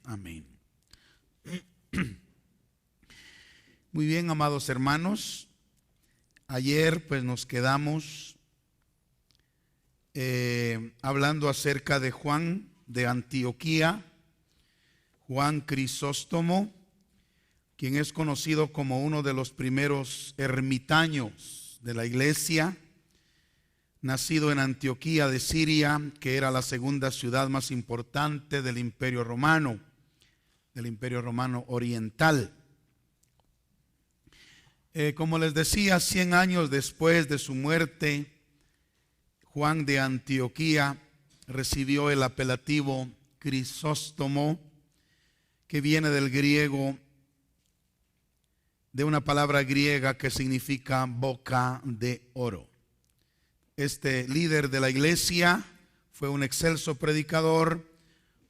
Amén. Muy bien, amados hermanos. Ayer pues nos quedamos hablando acerca de Juan de Antioquía, Juan Crisóstomo, quien es conocido como uno de los primeros ermitaños de la iglesia, nacido en Antioquía de Siria, que era la segunda ciudad más importante del Imperio Romano Oriental. Como les decía, 100 años después de su muerte, Juan de Antioquía recibió el apelativo Crisóstomo, que viene del griego, de una palabra griega que significa boca de oro. Este líder de la iglesia fue un excelso predicador,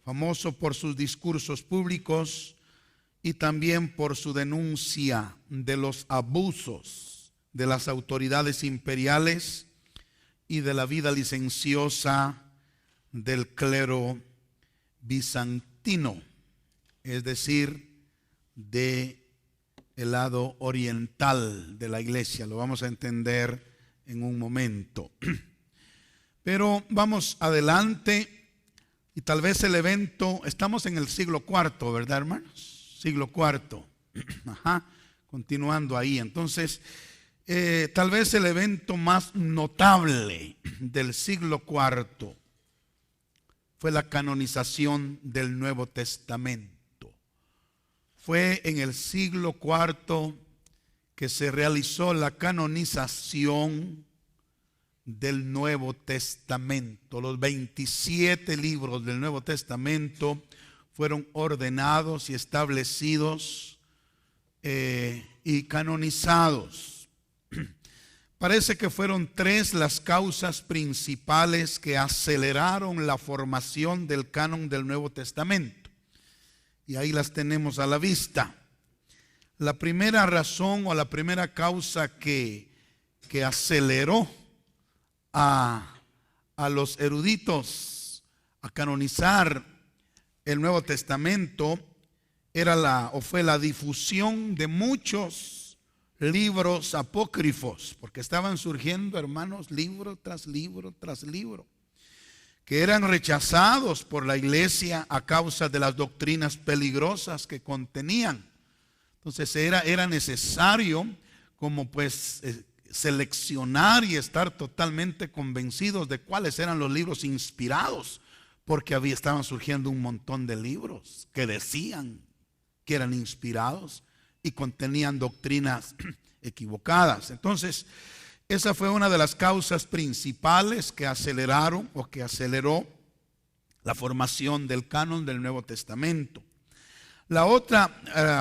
famoso por sus discursos públicos y también por su denuncia de los abusos de las autoridades imperiales y de la vida licenciosa del clero bizantino, es decir, del lado oriental de la iglesia. Lo vamos a entender en un momento. Pero vamos adelante, y tal vez el evento, estamos en el siglo IV, ¿verdad, hermanos? Siglo IV. Continuando ahí. Entonces, tal vez el evento más notable del siglo IV fue la canonización del Nuevo Testamento. Fue en el siglo IV que se realizó la canonización del Nuevo Testamento. Los 27 libros del Nuevo Testamento fueron ordenados y establecidos y canonizados. Parece que fueron 3 las causas principales que aceleraron la formación del canon del Nuevo Testamento. Y ahí las tenemos a la vista. La primera razón o la primera causa que aceleró a los eruditos a canonizar el Nuevo Testamento fue la difusión de muchos libros apócrifos, porque estaban surgiendo, hermanos, libro tras libro tras libro, que eran rechazados por la iglesia a causa de las doctrinas peligrosas que contenían. Entonces era necesario como pues seleccionar y estar totalmente convencidos de cuáles eran los libros inspirados, porque estaban surgiendo un montón de libros que decían que eran inspirados y contenían doctrinas equivocadas. Entonces, esa fue una de las causas principales que aceleraron o que aceleró la formación del canon del Nuevo Testamento. La otra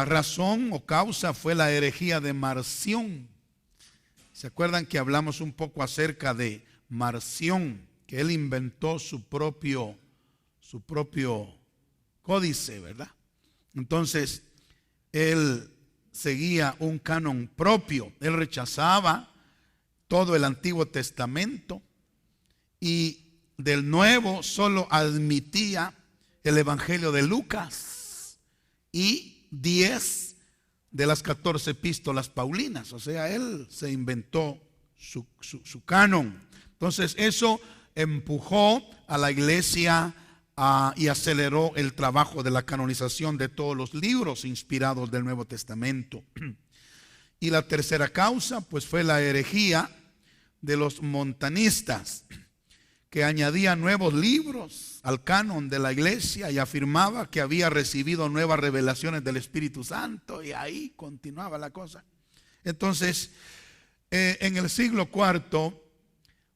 razón o causa fue la herejía de Marción. ¿Se acuerdan que hablamos un poco acerca de Marción? Que él inventó su propio códice, ¿verdad? Entonces, él seguía un canon propio. Él rechazaba todo el Antiguo Testamento y del Nuevo solo admitía el Evangelio de Lucas y 10 de las 14 epístolas paulinas. O sea, él se inventó su canon. Entonces, eso empujó a la iglesia y aceleró el trabajo de la canonización de todos los libros inspirados del Nuevo Testamento. Y la tercera causa pues fue la herejía de los montanistas, que añadían nuevos libros al canon de la iglesia y afirmaba que había recibido nuevas revelaciones del Espíritu Santo, y ahí continuaba la cosa. Entonces, en el siglo IV,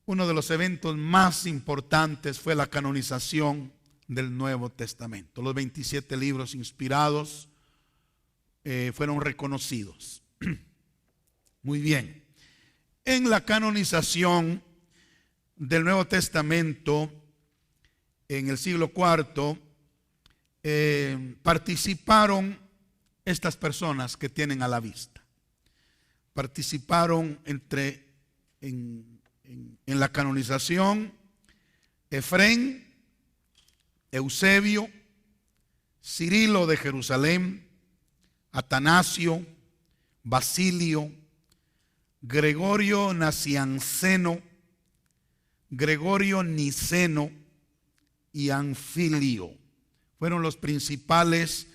uno de los eventos más importantes fue la canonización del Nuevo Testamento. Los 27 libros inspirados fueron reconocidos. Muy bien. En la canonización del Nuevo Testamento, en el siglo IV, participaron estas personas que tienen a la vista. Participaron en la canonización Efrén, Eusebio, Cirilo de Jerusalén, Atanasio, Basilio, Gregorio Nacianceno, Gregorio Niceno y Anfilio. Fueron los principales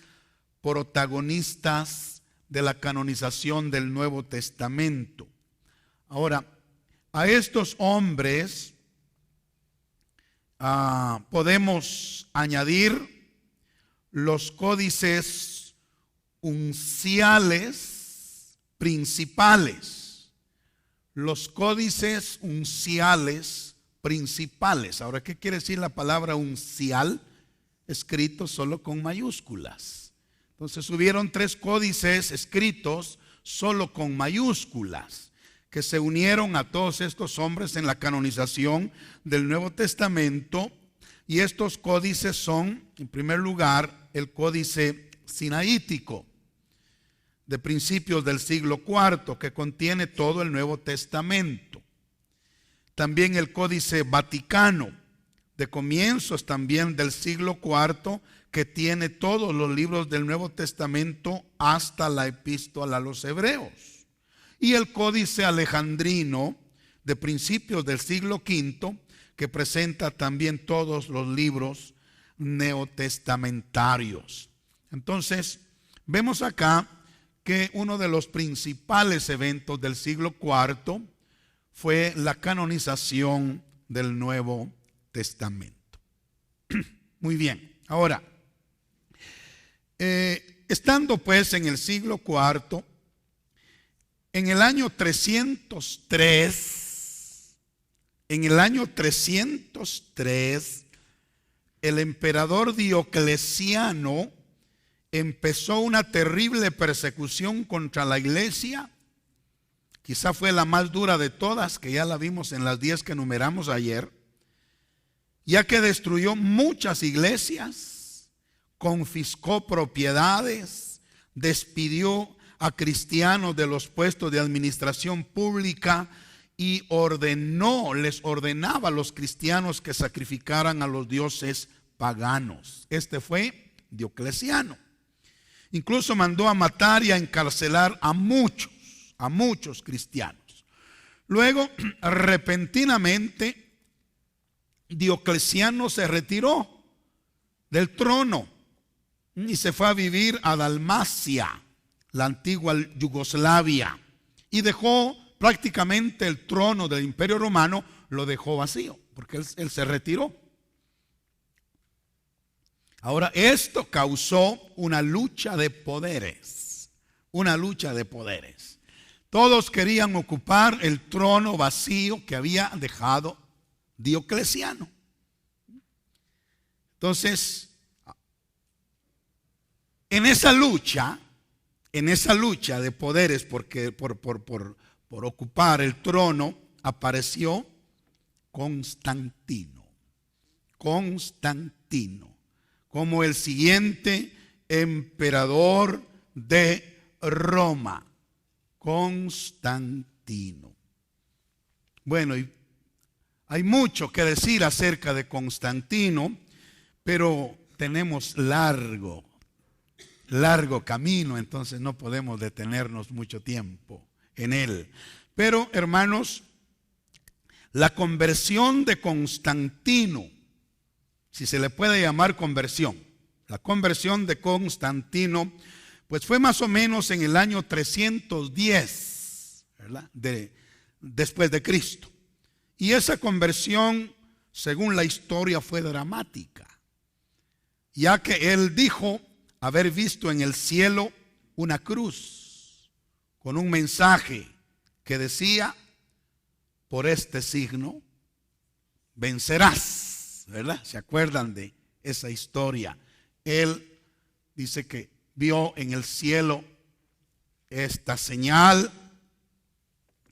protagonistas de la canonización del Nuevo Testamento. Ahora, a estos hombres podemos añadir los códices unciales principales. Los códices unciales principales. Ahora, ¿qué quiere decir la palabra uncial? Escrito solo con mayúsculas. Entonces hubieron 3 códices escritos solo con mayúsculas que se unieron a todos estos hombres en la canonización del Nuevo Testamento. Y estos códices son, en primer lugar, el códice sinaítico de principios del siglo IV, que contiene todo el Nuevo Testamento. También el códice vaticano de comienzos también del siglo IV, que tiene todos los libros del Nuevo Testamento hasta la epístola a los hebreos. Y el códice alejandrino de principios del siglo V, que presenta también todos los libros neotestamentarios. Entonces, vemos acá que uno de los principales eventos del siglo IV fue la canonización del Nuevo Testamento. Muy bien, ahora, estando pues en el siglo IV, en el año 303, el emperador Diocleciano empezó una terrible persecución contra la iglesia. Quizá fue la más dura de todas, que ya la vimos en las 10 que enumeramos ayer, ya que destruyó muchas iglesias, confiscó propiedades, despidió a cristianos de los puestos de administración pública y les ordenaba a los cristianos que sacrificaran a los dioses paganos. Este fue Diocleciano. Incluso mandó a matar y a encarcelar a muchos cristianos. Luego, repentinamente, Diocleciano se retiró del trono y se fue a vivir a Dalmacia, la antigua Yugoslavia, y dejó prácticamente el trono del Imperio Romano, lo dejó vacío, porque él se retiró. Ahora, esto causó una lucha de poderes, Todos querían ocupar el trono vacío que había dejado Diocleciano. Entonces, en esa lucha de poderes por ocupar el trono, apareció Constantino como el siguiente emperador de Roma. Constantino. Bueno, y hay mucho que decir acerca de Constantino, pero tenemos largo camino, entonces no podemos detenernos mucho tiempo en él. Pero, hermanos, la conversión de Constantino, si se le puede llamar conversión, la conversión de Constantino, pues fue más o menos en el año 310, ¿verdad? Después de Cristo. Y esa conversión, según la historia, fue dramática, ya que él dijo haber visto en el cielo una cruz con un mensaje que decía: por este signo vencerás, ¿verdad? ¿Se acuerdan de esa historia? Él dice que vio en el cielo esta señal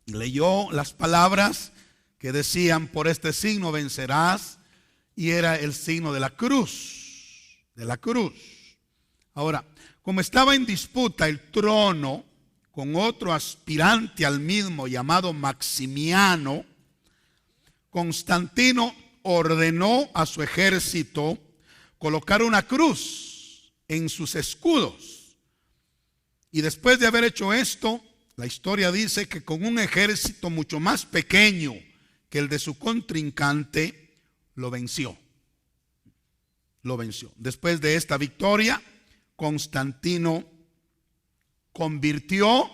y leyó las palabras que decían: por este signo vencerás, y era el signo de la cruz, Ahora, como estaba en disputa el trono con otro aspirante al mismo llamado Maximiano, Constantino ordenó a su ejército colocar una cruz en sus escudos. Y después de haber hecho esto, la historia dice que con un ejército mucho más pequeño que el de su contrincante, lo venció. Lo venció. Después de esta victoria, Constantino convirtió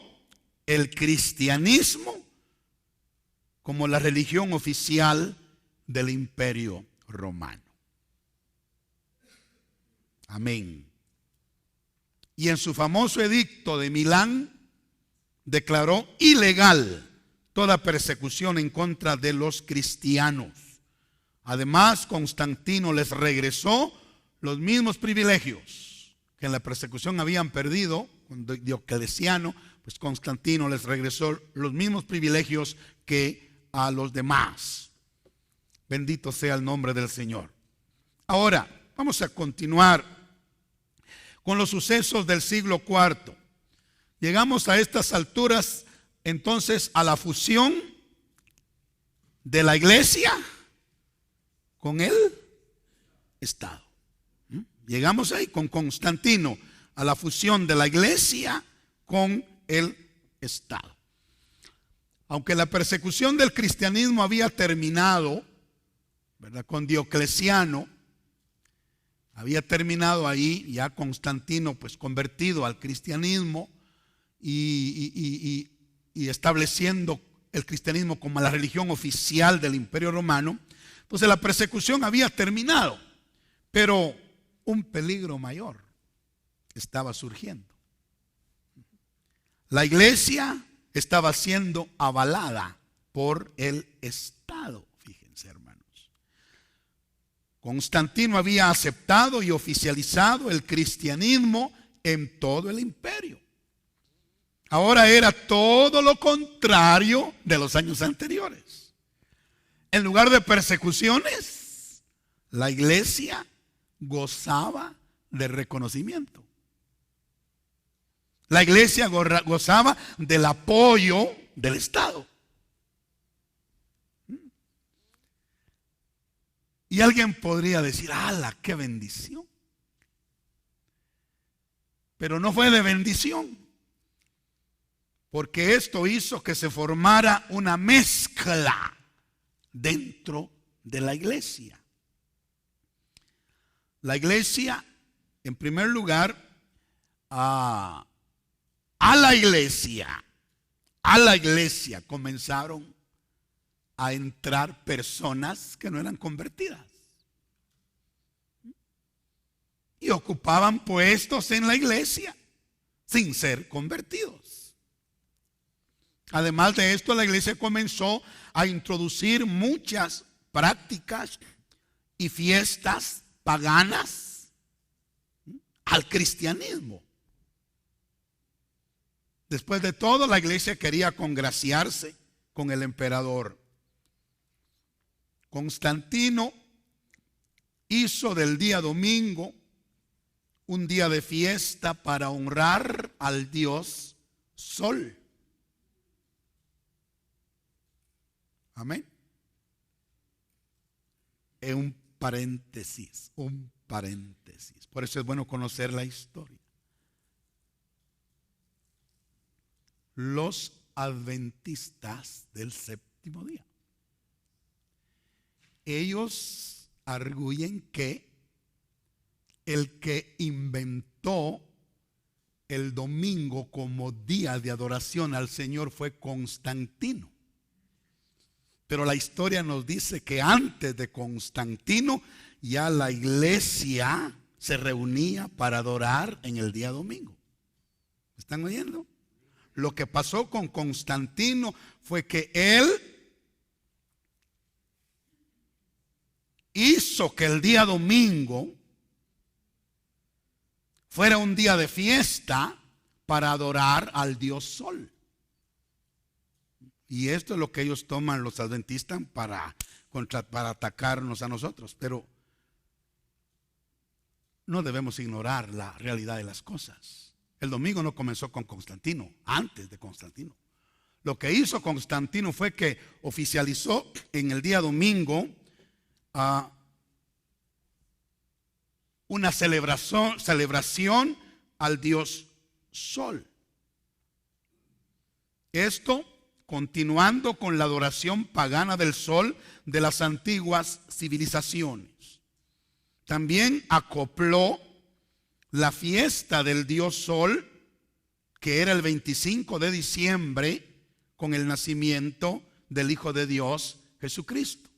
el cristianismo como la religión oficial del Imperio Romano. Amén. Y en su famoso edicto de Milán declaró ilegal toda persecución en contra de los cristianos. Además, Constantino les regresó los mismos privilegios que en la persecución habían perdido con Diocleciano. Pues Constantino les regresó los mismos privilegios que a los demás. Bendito sea el nombre del Señor. Ahora, vamos a continuar con los sucesos del siglo IV. Llegamos a estas alturas entonces a la fusión de la iglesia con el Estado. Llegamos ahí con Constantino a la fusión de la iglesia con el Estado. Aunque la persecución del cristianismo había terminado, ¿verdad?, con Diocleciano, había terminado ahí, ya Constantino pues convertido al cristianismo y estableciendo el cristianismo como la religión oficial del Imperio Romano. Entonces la persecución había terminado, pero un peligro mayor estaba surgiendo. La iglesia estaba siendo avalada por el Estado. Fíjense, hermanos. Constantino había aceptado y oficializado el cristianismo en todo el imperio. Ahora era todo lo contrario de los años anteriores. En lugar de persecuciones, la iglesia gozaba de reconocimiento. La iglesia gozaba del apoyo del Estado. Y alguien podría decir, ¡ala, qué bendición! Pero no fue de bendición, porque esto hizo que se formara una mezcla dentro de la iglesia. La iglesia, en primer lugar, a la iglesia comenzaron a entrar personas que no eran convertidas y ocupaban puestos en la iglesia sin ser convertidos. Además de esto, la iglesia comenzó a introducir muchas prácticas y fiestas paganas al cristianismo. Después de todo, la iglesia quería congraciarse con el emperador. Constantino hizo del día domingo un día de fiesta para honrar al dios Sol. Amén. Es un paréntesis. Por eso es bueno conocer la historia. Los adventistas del séptimo día, ellos arguyen que el que inventó el domingo como día de adoración al Señor fue Constantino. Pero la historia nos dice que antes de Constantino ya la iglesia se reunía para adorar en el día domingo. ¿Están oyendo? Lo que pasó con Constantino fue que él hizo que el día domingo fuera un día de fiesta para adorar al dios Sol. Y esto es lo que ellos toman los adventistas para atacarnos a nosotros. Pero no debemos ignorar la realidad de las cosas. El domingo no comenzó con Constantino, antes de Constantino. Lo que hizo Constantino fue que oficializó en el día domingo una celebración al dios Sol. Esto continuando con la adoración pagana del sol de las antiguas civilizaciones. También acopló la fiesta del dios Sol, que era el 25 de diciembre, con el nacimiento del Hijo de Dios, Jesucristo.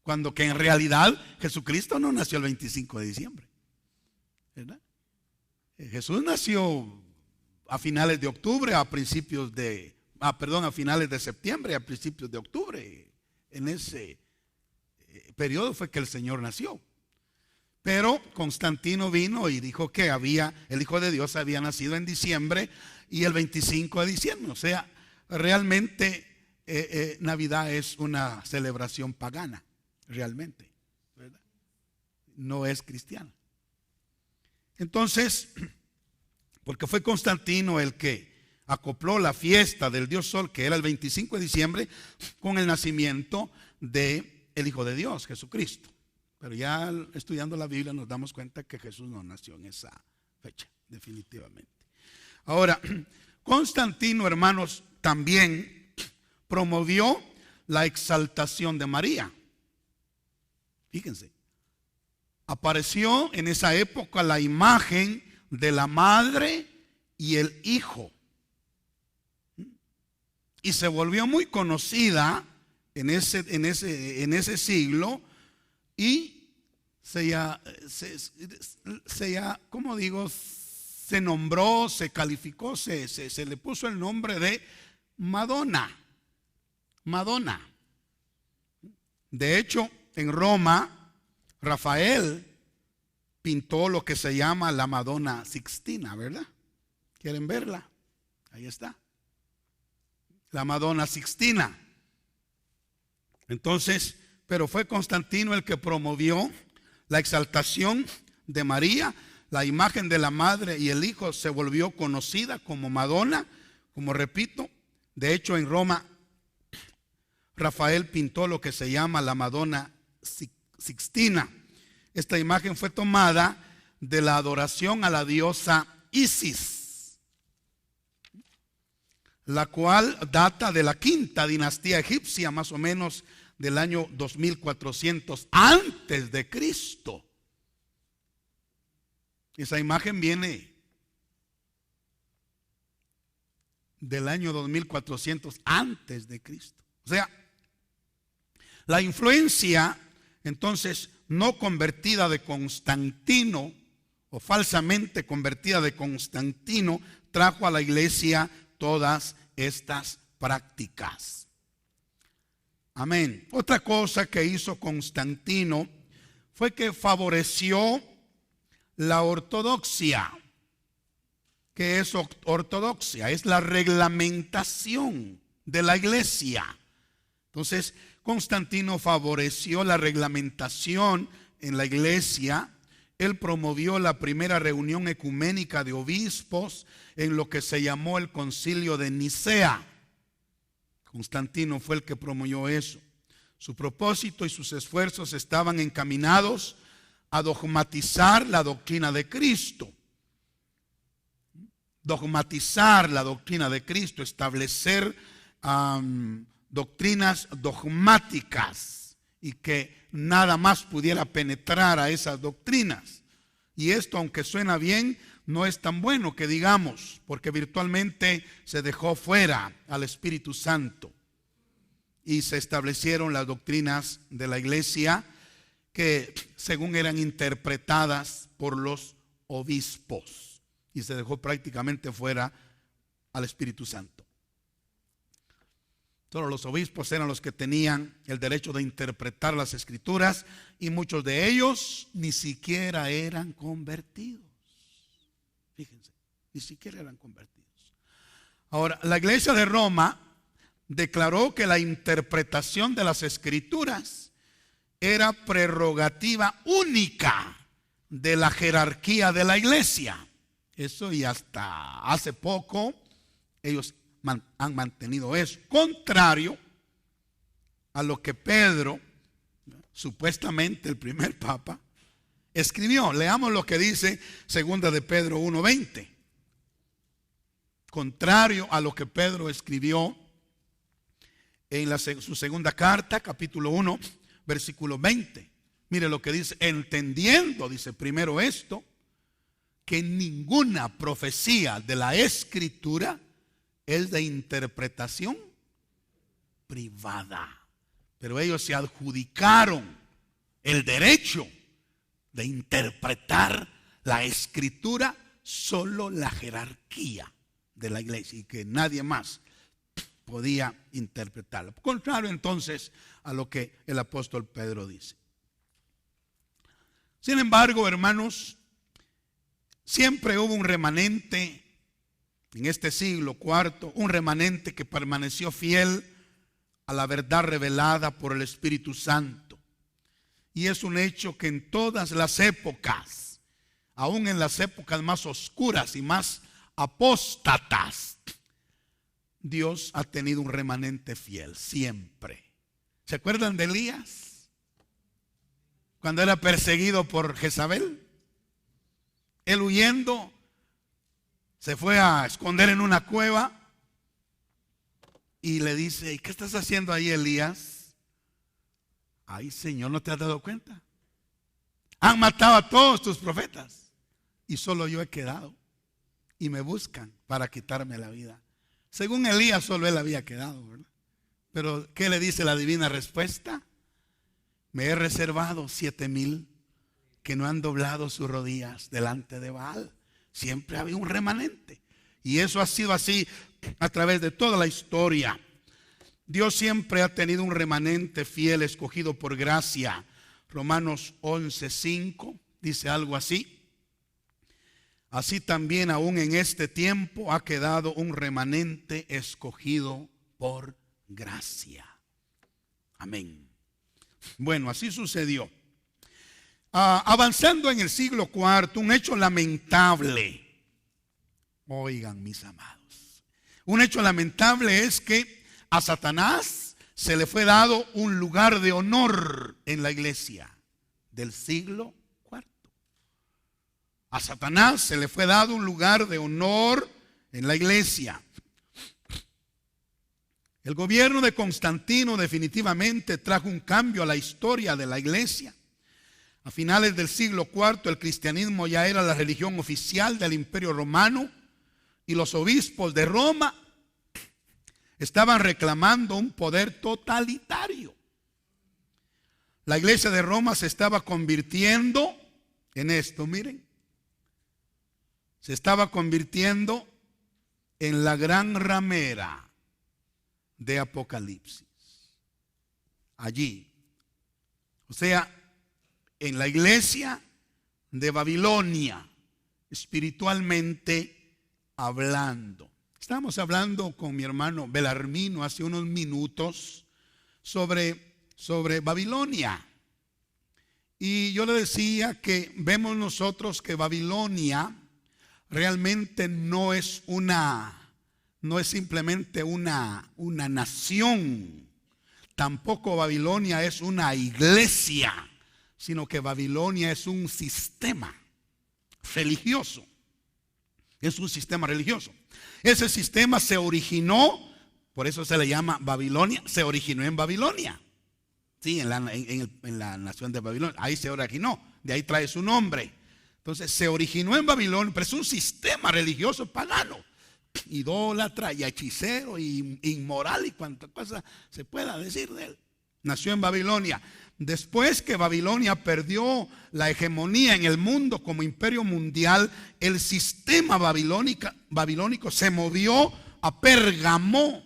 Cuando que en realidad Jesucristo no nació el 25 de diciembre, ¿verdad? Jesús nació a finales de octubre, a finales de septiembre, a principios de octubre. En ese periodo fue que el Señor nació. Pero Constantino vino y dijo que el Hijo de Dios había nacido en diciembre y el 25 de diciembre. O sea, realmente Navidad es una celebración pagana, realmente, ¿verdad? No es cristiana. Entonces, porque fue Constantino el que acopló la fiesta del dios Sol, que era el 25 de diciembre, con el nacimiento del Hijo de Dios, Jesucristo. Pero ya estudiando la Biblia nos damos cuenta que Jesús no nació en esa fecha, definitivamente. Ahora, Constantino, hermanos, también promovió la exaltación de María. Fíjense, apareció en esa época la imagen de la madre y el hijo. Y se volvió muy conocida en ese siglo. Y se nombró, se calificó, se le puso el nombre de Madonna. Madonna. De hecho, en Roma, Rafael pintó lo que se llama la Madonna Sixtina, ¿verdad? ¿Quieren verla? Ahí está. La Madonna Sixtina. Entonces, pero fue Constantino el que promovió la exaltación de María. La imagen de la madre y el hijo se volvió conocida como Madonna, como repito. De hecho, en Roma, Rafael pintó lo que se llama la Madonna Sixtina. Esta imagen fue tomada de la adoración a la diosa Isis, la cual data de la quinta dinastía egipcia, más o menos del año 2400 antes de Cristo. Esa imagen viene del año 2400 antes de Cristo. O sea, la influencia entonces no convertida de Constantino, o falsamente convertida de Constantino, trajo a la iglesia todas estas prácticas. Amén. Otra cosa que hizo Constantino fue que favoreció la ortodoxia. ¿Qué es ortodoxia? Es la reglamentación de la iglesia. Entonces, Constantino favoreció la reglamentación en la iglesia. Él promovió la primera reunión ecuménica de obispos en lo que se llamó el Concilio de Nicea. Constantino fue el que promovió eso. Su propósito y sus esfuerzos estaban encaminados a dogmatizar la doctrina de Cristo. Dogmatizar la doctrina de Cristo, establecer doctrinas dogmáticas y que nada más pudiera penetrar a esas doctrinas. Y esto, aunque suena bien, no es tan bueno que digamos, porque virtualmente se dejó fuera al Espíritu Santo y se establecieron las doctrinas de la iglesia que según eran interpretadas por los obispos, y se dejó prácticamente fuera al Espíritu Santo. Solo los obispos eran los que tenían el derecho de interpretar las escrituras, y muchos de ellos ni siquiera eran convertidos. Fíjense, ni siquiera eran convertidos. Ahora, la iglesia de Roma declaró que la interpretación de las escrituras era prerrogativa única de la jerarquía de la iglesia. Eso, y hasta hace poco ellos han mantenido eso, contrario a lo que Pedro, supuestamente el primer papa, escribió. Leamos lo que dice segunda de Pedro 1:20. Contrario a lo que Pedro escribió en su segunda carta, capítulo 1, versículo 20. Mire lo que dice: entendiendo, dice, primero esto, que ninguna profecía de la Escritura es de interpretación privada. Pero ellos se adjudicaron el derecho de interpretar la Escritura, solo la jerarquía de la iglesia, y que nadie más podía interpretarla. Contrario entonces a lo que el apóstol Pedro dice. Sin embargo, hermanos, siempre hubo un remanente en este siglo IV, un remanente que permaneció fiel a la verdad revelada por el Espíritu Santo. Y es un hecho que en todas las épocas, aún en las épocas más oscuras y más apóstatas, Dios ha tenido un remanente fiel, siempre. ¿Se acuerdan de Elías? Cuando era perseguido por Jezabel, él huyendo se fue a esconder en una cueva y le dice: ¿y qué estás haciendo ahí, Elías? Ay, Señor, ¿no te has dado cuenta? Han matado a todos tus profetas y solo yo he quedado, y me buscan para quitarme la vida. Según Elías, solo él había quedado, ¿verdad? Pero ¿qué le dice la divina respuesta? Me he reservado 7,000 que no han doblado sus rodillas delante de Baal. Siempre había un remanente, y eso ha sido así a través de toda la historia. Dios siempre ha tenido un remanente fiel, escogido por gracia. Romanos 11:5 dice algo así: así también aún en este tiempo ha quedado un remanente escogido por gracia. Amén. Bueno, así sucedió. Avanzando en el siglo IV, un hecho lamentable. Oigan, mis amados, un hecho lamentable es que a Satanás se le fue dado un lugar de honor en la iglesia del siglo IV. A Satanás se le fue dado un lugar de honor en la iglesia. El gobierno de Constantino definitivamente trajo un cambio a la historia de la iglesia. A finales del siglo IV, el cristianismo ya era la religión oficial del Imperio Romano, y los obispos de Roma estaban reclamando un poder totalitario. La iglesia de Roma se estaba convirtiendo en esto, miren. Se estaba convirtiendo en la gran ramera de Apocalipsis. Allí. O sea, en la iglesia de Babilonia, espiritualmente hablando. Estamos hablando con mi hermano Belarmino hace unos minutos sobre Babilonia. Y yo le decía que vemos nosotros que Babilonia realmente no es simplemente una nación. Tampoco Babilonia es una iglesia, sino que Babilonia es un sistema religioso. Es un sistema religioso. Ese sistema se originó, por eso se le llama Babilonia, se originó en Babilonia. Sí, en la nación de Babilonia. Ahí se originó, de ahí trae su nombre. Entonces se originó en Babilonia, pero es un sistema religioso pagano, idólatra y hechicero y inmoral y cuanta cosa se pueda decir de él. Nació en Babilonia. Después que Babilonia perdió la hegemonía en el mundo como imperio mundial, el sistema babilónico se movió a Pérgamo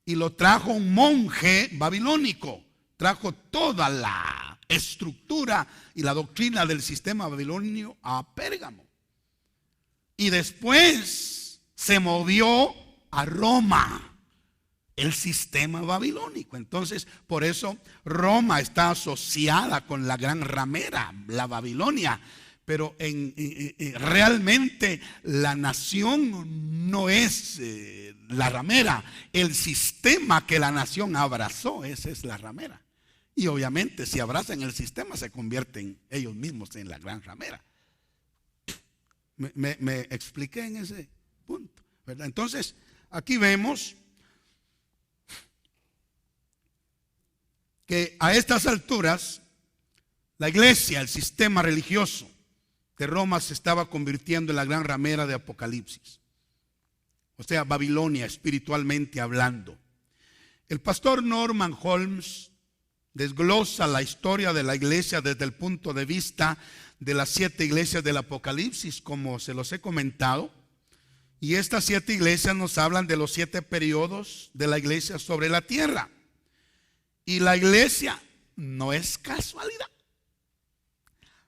y lo trajo un monje babilónico. Trajo toda la estructura y la doctrina del sistema babilonio a Pérgamo. Y después se movió a Roma, el sistema babilónico. Entonces, por eso Roma está asociada con la gran ramera, la Babilonia. Pero realmente la nación no es la ramera. El sistema que la nación abrazó, esa es la ramera. Y obviamente si abrazan el sistema se convierten ellos mismos en la gran ramera. Me expliqué en ese punto, ¿verdad? Entonces, aquí vemos que a estas alturas la iglesia, el sistema religioso de Roma se estaba convirtiendo en la gran ramera de Apocalipsis. O sea, Babilonia espiritualmente hablando. El pastor Norman Holmes desglosa la historia de la iglesia desde el punto de vista de las 7 iglesias del Apocalipsis, como se los he comentado. Y estas 7 iglesias nos hablan de los 7 periodos de la iglesia sobre la tierra. Y la iglesia no es casualidad.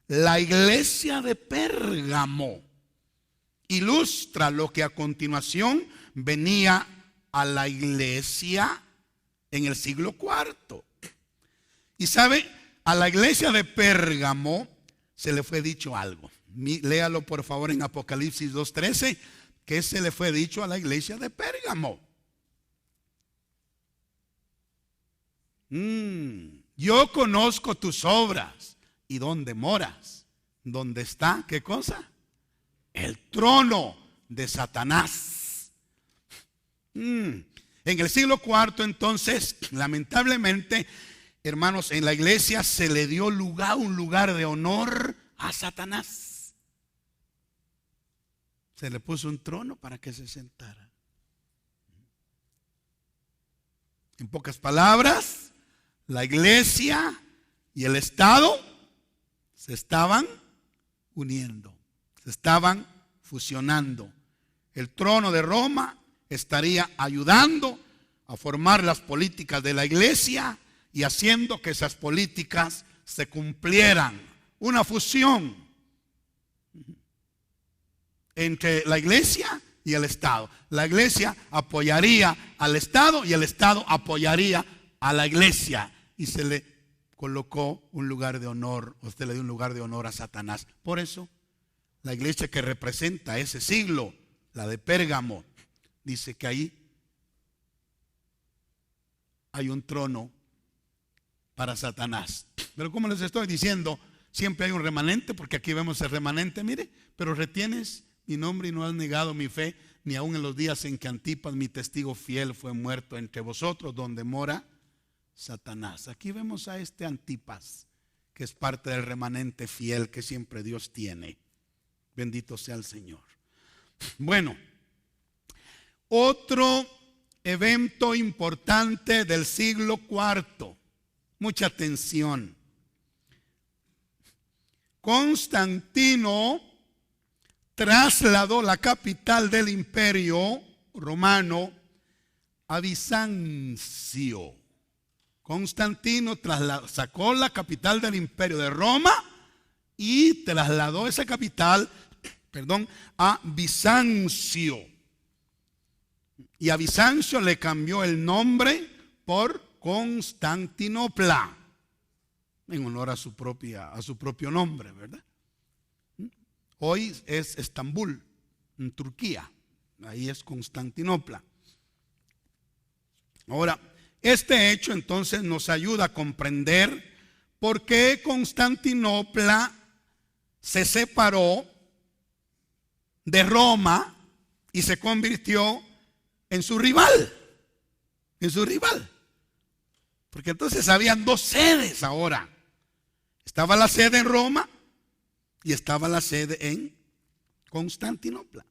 La iglesia de Pérgamo ilustra lo que a continuación venía a la iglesia en el siglo IV. Y sabe, a la iglesia de Pérgamo se le fue dicho algo. Léalo por favor en Apocalipsis 2:13, que se le fue dicho a la iglesia de Pérgamo. Yo conozco tus obras y dónde moras, dónde está, ¿qué cosa? El trono de Satanás. En el siglo IV entonces, lamentablemente, hermanos, en la iglesia se le dio un lugar de honor a Satanás. Se le puso un trono para que se sentara. En pocas palabras, la iglesia y el Estado se estaban uniendo, se estaban fusionando. El trono de Roma estaría ayudando a formar las políticas de la iglesia y haciendo que esas políticas se cumplieran. Una fusión entre la iglesia y el Estado. La iglesia apoyaría al Estado y el Estado apoyaría a la iglesia. Y se le colocó un lugar de honor, usted le dio un lugar de honor a Satanás. Por eso, la iglesia que representa ese siglo, la de Pérgamo, dice que ahí hay un trono para Satanás. Pero como les estoy diciendo, siempre hay un remanente, porque aquí vemos el remanente, mire, pero retienes mi nombre y no has negado mi fe, ni aun en los días en que Antipas, mi testigo fiel, fue muerto entre vosotros, donde mora Satanás. Aquí vemos a este Antipas, que es parte del remanente fiel que siempre Dios tiene. Bendito sea el Señor. Bueno, otro evento importante del siglo IV. Mucha atención. Constantino trasladó la capital del imperio romano a Bizancio. Constantino sacó la capital del imperio de Roma y trasladó esa capital, a Bizancio. Y a Bizancio le cambió el nombre por Constantinopla, en honor a su propio nombre, ¿verdad? Hoy es Estambul, en Turquía. Ahí es Constantinopla. Ahora, este hecho entonces nos ayuda a comprender por qué Constantinopla se separó de Roma y se convirtió en su rival. En su rival. Porque entonces habían 2 sedes ahora. Estaba la sede en Roma y estaba la sede en Constantinopla.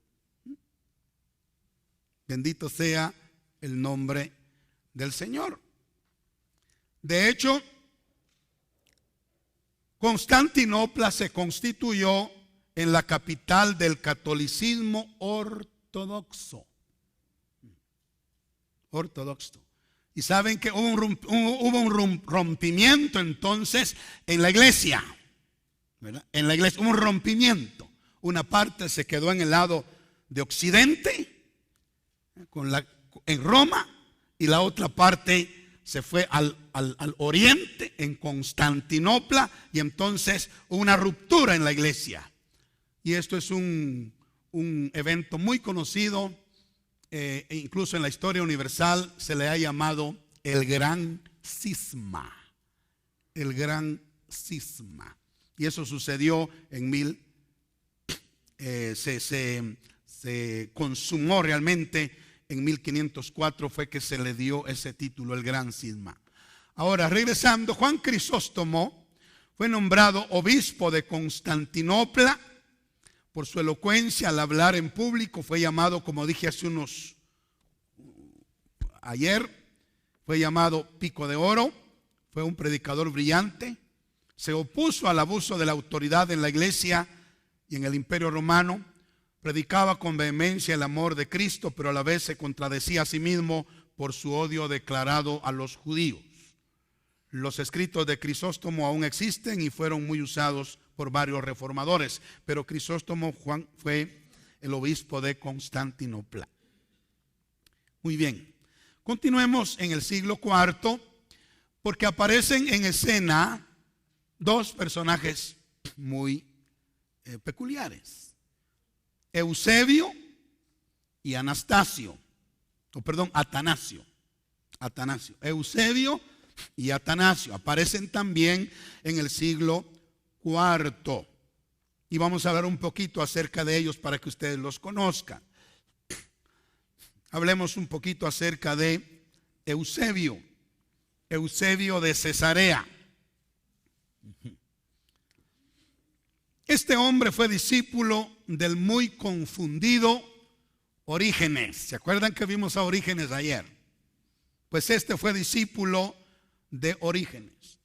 Bendito sea el nombre del Señor. De hecho, Constantinopla se constituyó en la capital del catolicismo ortodoxo. Y saben que hubo un rompimiento entonces en la iglesia, ¿verdad? En la iglesia hubo un rompimiento. Una parte se quedó en el lado de occidente, en Roma, y la otra parte se fue al oriente, en Constantinopla, y entonces hubo una ruptura en la iglesia. Y esto es un evento muy conocido. Incluso en la historia universal se le ha llamado el gran cisma. el gran cisma. Y eso sucedió en se consumó realmente en 1504, fue que se le dio ese título, el gran cisma. Ahora, regresando, Juan Crisóstomo fue nombrado obispo de Constantinopla. Por su elocuencia al hablar en público fue llamado, como dije ayer, fue llamado Pico de Oro. Fue un predicador brillante. Se opuso al abuso de la autoridad en la iglesia y en el Imperio Romano. Predicaba con vehemencia el amor de Cristo, pero a la vez se contradecía a sí mismo por su odio declarado a los judíos. Los escritos de Crisóstomo aún existen y fueron muy usados por varios reformadores, pero Crisóstomo Juan fue el obispo de Constantinopla. Muy bien, continuemos en el siglo IV, porque aparecen en escena dos personajes muy peculiares: Eusebio y Atanasio. Eusebio y Atanasio aparecen también en el siglo IV. Y vamos a hablar un poquito acerca de ellos para que ustedes los conozcan. Hablemos un poquito acerca de Eusebio de Cesarea. Este hombre fue discípulo del muy confundido Orígenes. ¿Se acuerdan que vimos a Orígenes ayer? Pues este fue discípulo de Orígenes.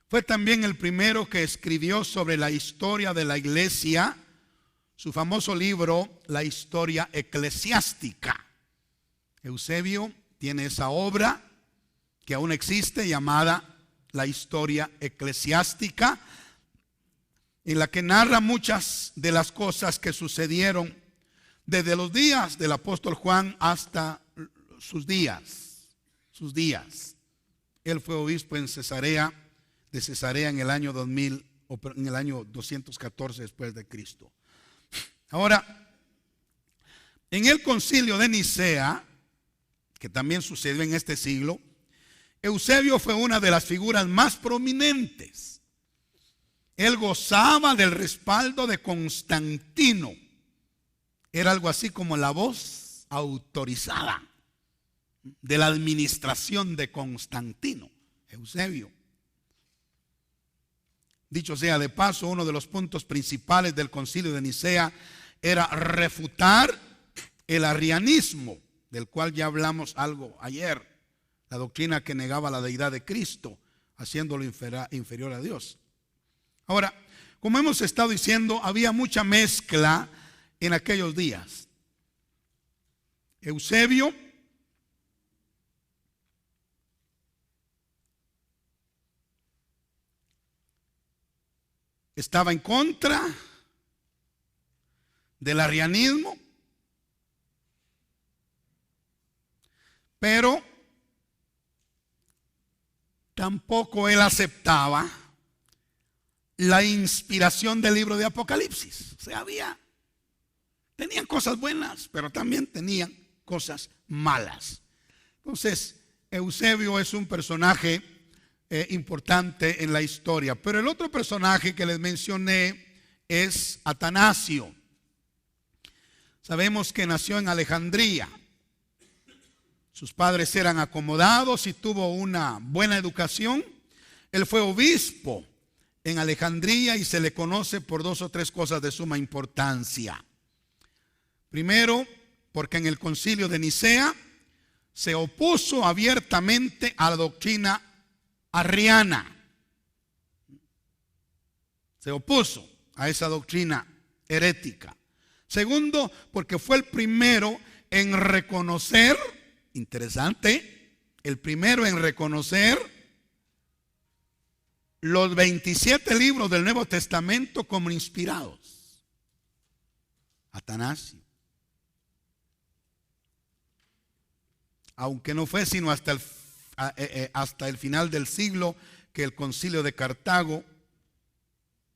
Fue también el primero que escribió sobre la historia de la iglesia, su famoso libro, La Historia Eclesiástica. Eusebio tiene esa obra que aún existe llamada La Historia Eclesiástica, en la que narra muchas de las cosas que sucedieron desde los días del apóstol Juan hasta sus días. Él fue obispo de Cesarea en el año 2000, o en el año 214 después de Cristo. Ahora, en el concilio de Nicea, que también sucedió en este siglo, Eusebio fue una de las figuras más prominentes. Él gozaba del respaldo de Constantino. Era algo así como la voz autorizada de la administración de Constantino, Eusebio. Dicho sea de paso, uno de los puntos principales del concilio de Nicea era refutar el arrianismo, del cual ya hablamos algo ayer, la doctrina que negaba la deidad de Cristo, haciéndolo inferior a Dios. Ahora, como hemos estado diciendo, había mucha mezcla en aquellos días. Eusebio estaba en contra del arrianismo, pero tampoco él aceptaba la inspiración del libro de Apocalipsis. O sea, tenían cosas buenas, pero también tenían cosas malas. Entonces, Eusebio es un personaje importante en la historia. Pero el otro personaje que les mencioné es Atanasio. Sabemos que nació en Alejandría. Sus padres eran acomodados y tuvo una buena educación. Él fue obispo en Alejandría y se le conoce por dos o tres cosas de suma importancia. Primero, porque en el concilio de Nicea se opuso abiertamente a la doctrina arriana. Se opuso a esa doctrina herética. Segundo, porque fue el primero en reconocer, interesante, el primero en reconocer los 27 libros del Nuevo Testamento como inspirados. Atanasio. Aunque no fue sino hasta el final del siglo que el concilio de Cartago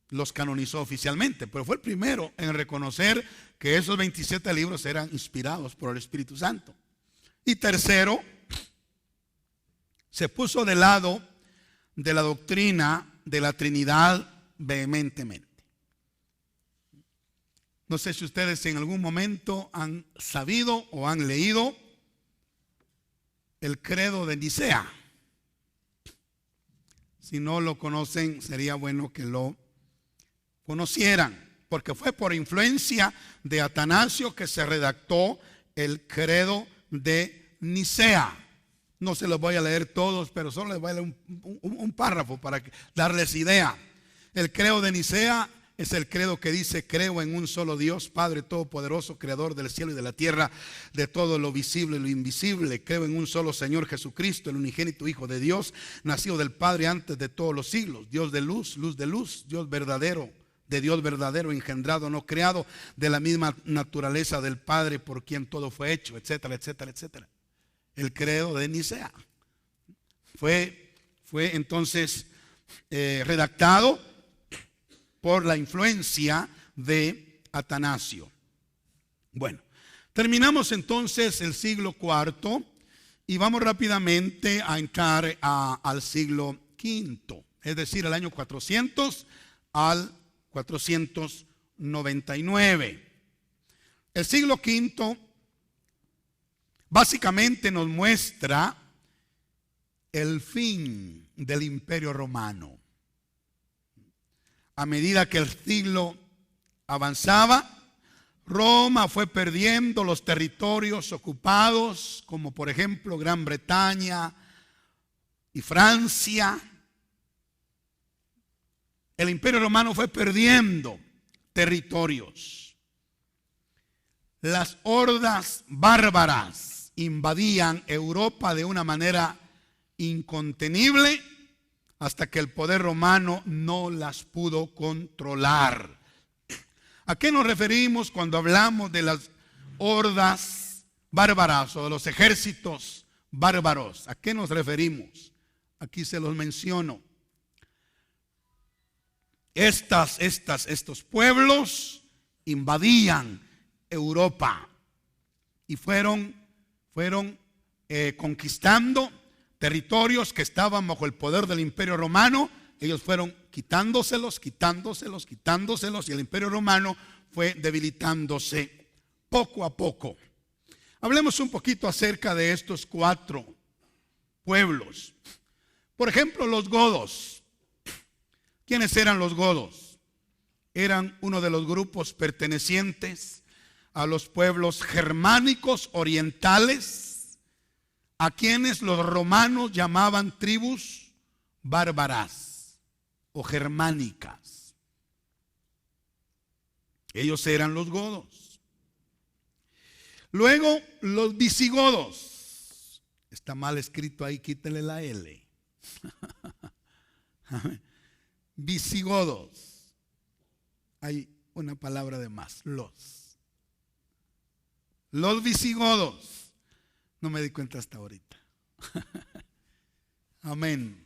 los canonizó oficialmente, pero fue el primero en reconocer que esos 27 libros eran inspirados por el Espíritu Santo. Y tercero, se puso de lado de la doctrina de la Trinidad vehementemente. No sé si ustedes en algún momento han sabido o han leído el credo de Nicea. Si no lo conocen, sería bueno que lo conocieran, porque fue por influencia de Atanasio que se redactó el credo de Nicea. No se los voy a leer todos, pero solo les voy a leer un párrafo para darles idea. El credo de Nicea es el credo que dice: creo en un solo Dios, Padre Todopoderoso, Creador del cielo y de la tierra, de todo lo visible y lo invisible. Creo en un solo Señor Jesucristo, el unigénito Hijo de Dios, nacido del Padre antes de todos los siglos, Dios de luz, luz de luz, Dios verdadero, de Dios verdadero, engendrado, no creado, de la misma naturaleza del Padre, por quien todo fue hecho, etcétera, etcétera, etcétera. El credo de Nicea fue entonces redactado por la influencia de Atanasio. Bueno, terminamos entonces el siglo IV y vamos rápidamente a entrar al siglo V, es decir, el año 400 al 499. El siglo V básicamente nos muestra el fin del Imperio Romano. A medida que el siglo avanzaba, Roma fue perdiendo los territorios ocupados, como por ejemplo Gran Bretaña y Francia. El Imperio Romano fue perdiendo territorios. Las hordas bárbaras invadían Europa de una manera incontenible hasta que el poder romano no las pudo controlar. ¿A qué nos referimos cuando hablamos de las hordas bárbaras o de los ejércitos bárbaros? ¿A qué nos referimos? Aquí se los menciono. Estos pueblos invadían Europa y fueron conquistando territorios que estaban bajo el poder del Imperio Romano. Ellos fueron quitándoselos y el Imperio Romano fue debilitándose poco a poco. Hablemos un poquito acerca de estos 4 pueblos. Por ejemplo, los godos. ¿Quiénes eran los godos? Eran uno de los grupos pertenecientes a los pueblos germánicos orientales, a quienes los romanos llamaban tribus bárbaras o germánicas. Ellos eran los godos. Luego los visigodos. Está mal escrito ahí, quítele la L. Visigodos. Hay una palabra de más, los visigodos. No me di cuenta hasta ahorita. Amén.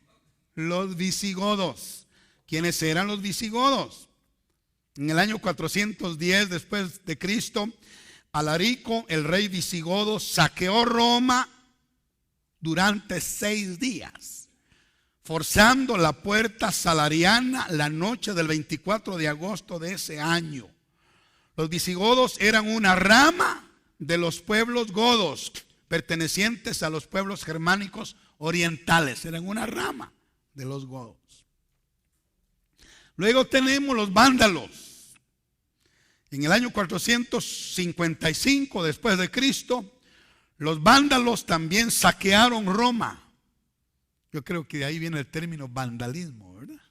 Los visigodos. ¿Quiénes eran los visigodos? En el año 410 después de Cristo, Alarico, el rey visigodo, saqueó Roma durante 6 días, forzando la puerta salariana la noche del 24 de agosto de ese año. Los visigodos eran una rama de los pueblos godos, pertenecientes a los pueblos germánicos orientales. Eran una rama de los godos. Luego tenemos los vándalos. En el año 455 después de Cristo, los vándalos también saquearon Roma. Yo creo que de ahí viene el término vandalismo, ¿verdad?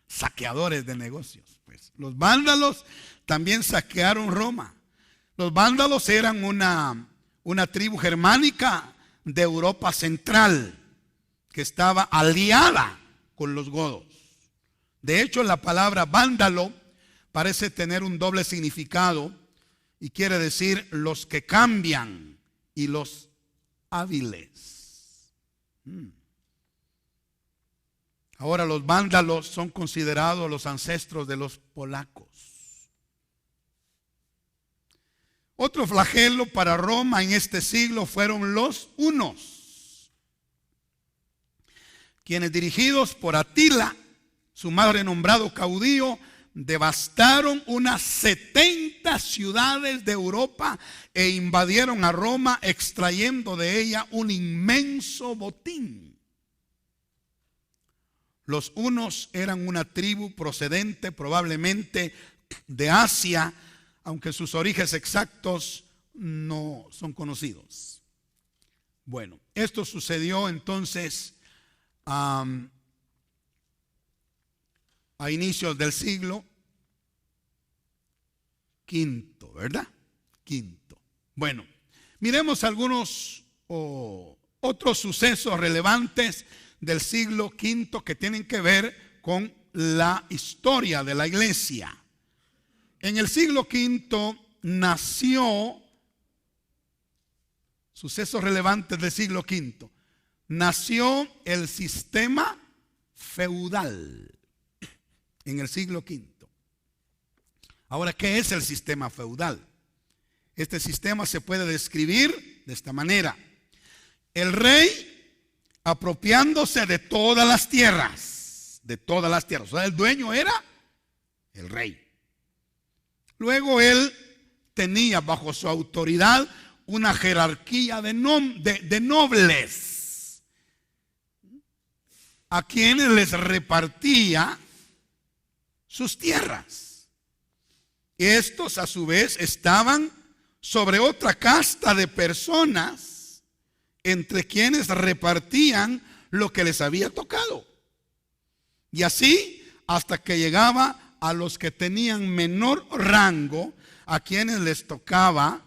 Saqueadores de negocios. Pues los vándalos también saquearon Roma. Los vándalos eran una tribu germánica de Europa Central que estaba aliada con los godos. De hecho, la palabra vándalo parece tener un doble significado y quiere decir los que cambian y los hábiles. Ahora los vándalos son considerados los ancestros de los polacos. Otro flagelo para Roma en este siglo fueron los hunos. quienes dirigidos por Atila, su más renombrado caudillo, devastaron unas 70 ciudades de Europa e invadieron a Roma, extrayendo de ella un inmenso botín. Los hunos eran una tribu procedente probablemente de Asia, aunque sus orígenes exactos no son conocidos. Bueno, esto sucedió entonces a inicios del siglo V, ¿verdad? V. Bueno, miremos algunos otros sucesos relevantes del siglo V que tienen que ver con la historia de la iglesia. En el siglo V nació, sucesos relevantes del siglo V, nació el sistema feudal en el siglo V. Ahora, ¿qué es el sistema feudal? Este sistema se puede describir de esta manera: el rey apropiándose de todas las tierras, o sea, el dueño era el rey. Luego él tenía bajo su autoridad una jerarquía de nobles, a quienes les repartía sus tierras. Estos a su vez estaban sobre otra casta de personas, entre quienes repartían lo que les había tocado. Y así hasta que llegaba a los que tenían menor rango, a quienes les tocaba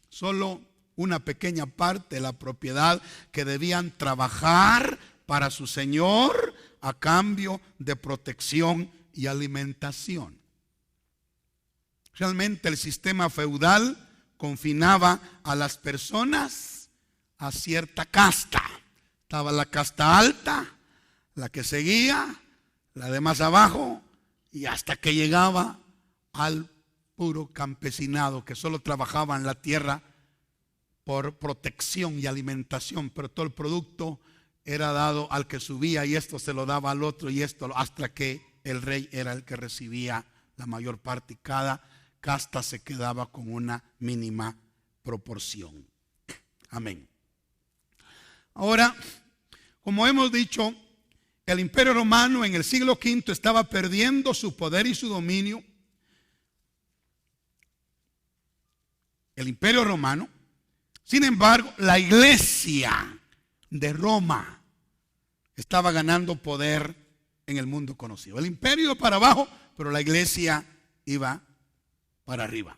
solo una pequeña parte de la propiedad que debían trabajar para su señor a cambio de protección y alimentación. Realmente el sistema feudal confinaba a las personas a cierta casta. Estaba la casta alta, la que seguía, la de más abajo, y hasta que llegaba al puro campesinado que solo trabajaba en la tierra por protección y alimentación, pero todo el producto era dado al que subía y esto se lo daba al otro y esto, hasta que el rey era el que recibía la mayor parte y cada casta se quedaba con una mínima proporción. Amén. Ahora, como hemos dicho, el Imperio Romano en el siglo V estaba perdiendo su poder y su dominio. El Imperio Romano. Sin embargo, la iglesia de Roma estaba ganando poder en el mundo conocido. El imperio iba para abajo, pero la iglesia iba para arriba.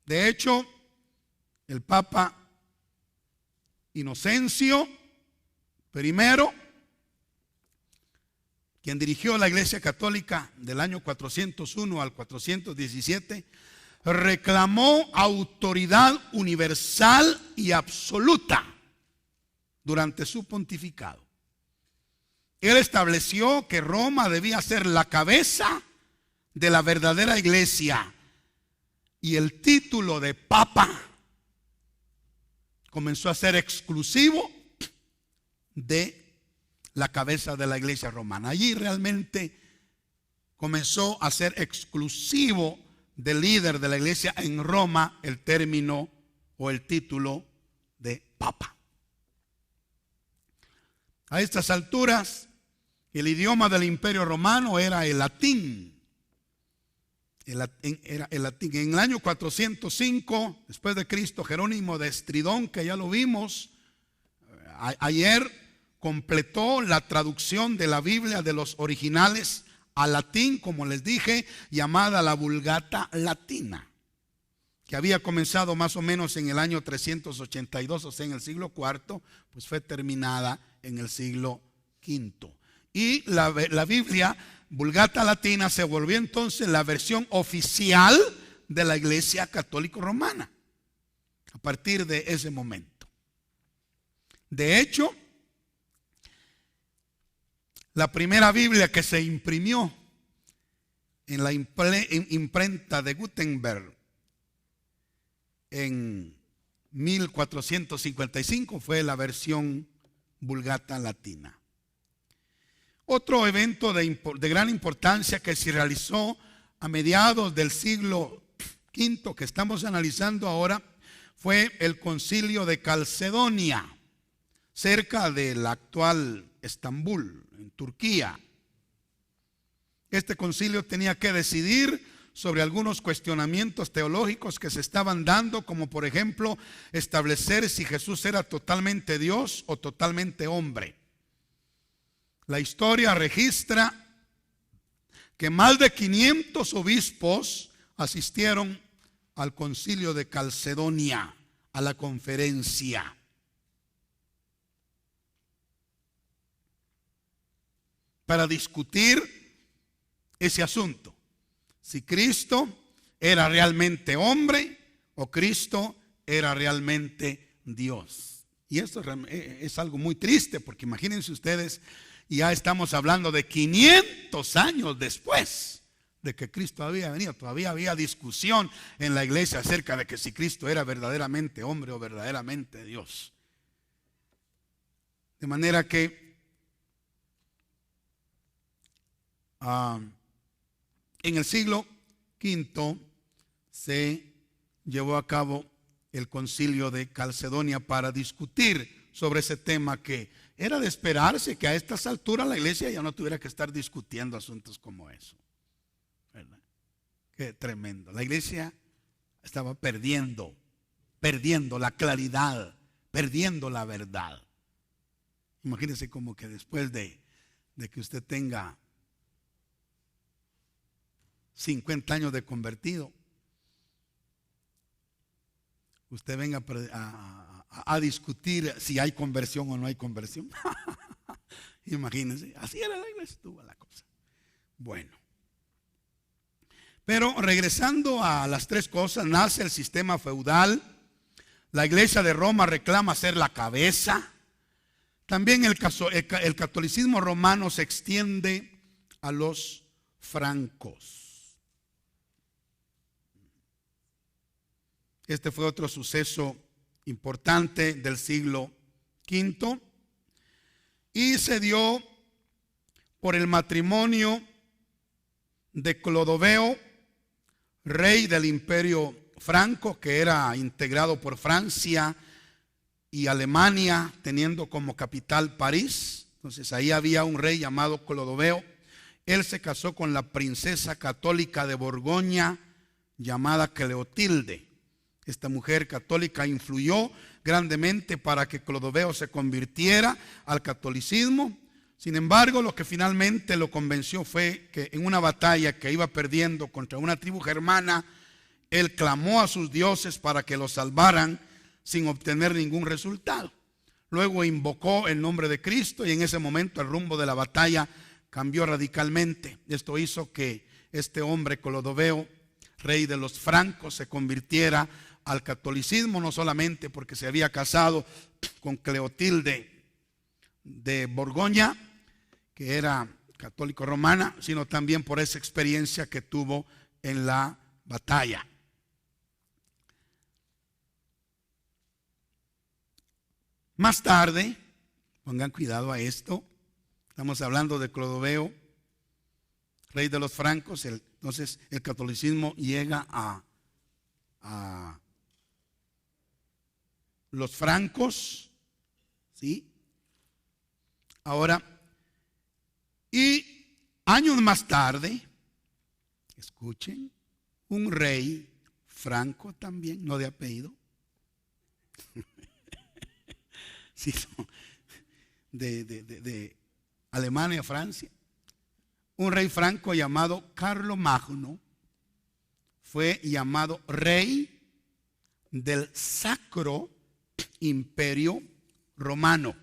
De hecho, el Papa Inocencio I, quien dirigió la Iglesia Católica del año 401 al 417, reclamó autoridad universal y absoluta durante su pontificado. Él estableció que Roma debía ser la cabeza de la verdadera iglesia y el título de Papa comenzó a ser exclusivo de la cabeza de la iglesia romana. Allí realmente comenzó a ser exclusivo del líder de la iglesia en Roma el término o el título de Papa. A estas alturas, el idioma del Imperio Romano era el latín. Era el latín. En el año 405 después de Cristo, Jerónimo de Estridón, que ya lo vimos ayer, completó la traducción de la Biblia de los originales al latín, como les dije, llamada la Vulgata Latina, que había comenzado más o menos en el año 382, o sea, en el siglo IV, pues fue terminada en el siglo V. Y la Biblia Vulgata Latina se volvió entonces la versión oficial de la Iglesia Católica Romana a partir de ese momento. De hecho, la primera Biblia que se imprimió en la imprenta de Gutenberg en 1455 fue la versión Vulgata Latina. Otro evento de gran importancia que se realizó a mediados del siglo V que estamos analizando ahora fue el concilio de Calcedonia, cerca del actual Estambul, en Turquía. Este concilio tenía que decidir sobre algunos cuestionamientos teológicos que se estaban dando, como por ejemplo establecer si Jesús era totalmente Dios o totalmente hombre. La historia registra que más de 500 obispos asistieron al concilio de Calcedonia, a la conferencia. Para discutir ese asunto, si Cristo era realmente hombre o Cristo era realmente Dios. Y esto es algo muy triste, porque imagínense ustedes, ya estamos hablando de 500 años después de que Cristo había venido. Todavía había discusión en la iglesia acerca de que si Cristo era verdaderamente hombre o verdaderamente Dios. De manera que en el siglo V se llevó a cabo el concilio de Calcedonia para discutir sobre ese tema, que era de esperarse que a estas alturas la iglesia ya no tuviera que estar discutiendo asuntos como eso, ¿verdad? Qué tremendo. La iglesia estaba perdiendo la claridad, perdiendo la verdad. Imagínense como que después de que usted tenga 50 años de convertido, usted venga a discutir si hay conversión o no hay conversión. Imagínense, así era la iglesia, estuvo la cosa. Bueno, pero regresando a las tres cosas, nace el sistema feudal. La iglesia de Roma reclama ser la cabeza. También el catolicismo romano se extiende a los francos. Este fue otro suceso importante del siglo V y se dio por el matrimonio de Clodoveo, rey del Imperio Franco, que era integrado por Francia y Alemania, teniendo como capital París. Entonces ahí había un rey llamado Clodoveo. Él se casó con la princesa católica de Borgoña llamada Cleotilde. Esta mujer católica influyó grandemente para que Clodoveo se convirtiera al catolicismo. Sin embargo, lo que finalmente lo convenció fue que en una batalla que iba perdiendo contra una tribu germana, él clamó a sus dioses para que lo salvaran sin obtener ningún resultado. Luego invocó el nombre de Cristo y en ese momento el rumbo de la batalla cambió radicalmente. Esto hizo que este hombre Clodoveo, rey de los francos, se convirtiera al catolicismo, no solamente porque se había casado con Cleotilde de Borgoña, que era católico romana, sino también por esa experiencia que tuvo en la batalla. Más tarde, pongan cuidado a esto, estamos hablando de Clodoveo, rey de los francos. Entonces el catolicismo llega a los francos, ¿sí? Ahora, y años más tarde, escuchen, un rey franco también, no de apellido, sí, de Alemania, Francia, un rey franco llamado Carlomagno fue llamado rey del Sacro Imperio Romano.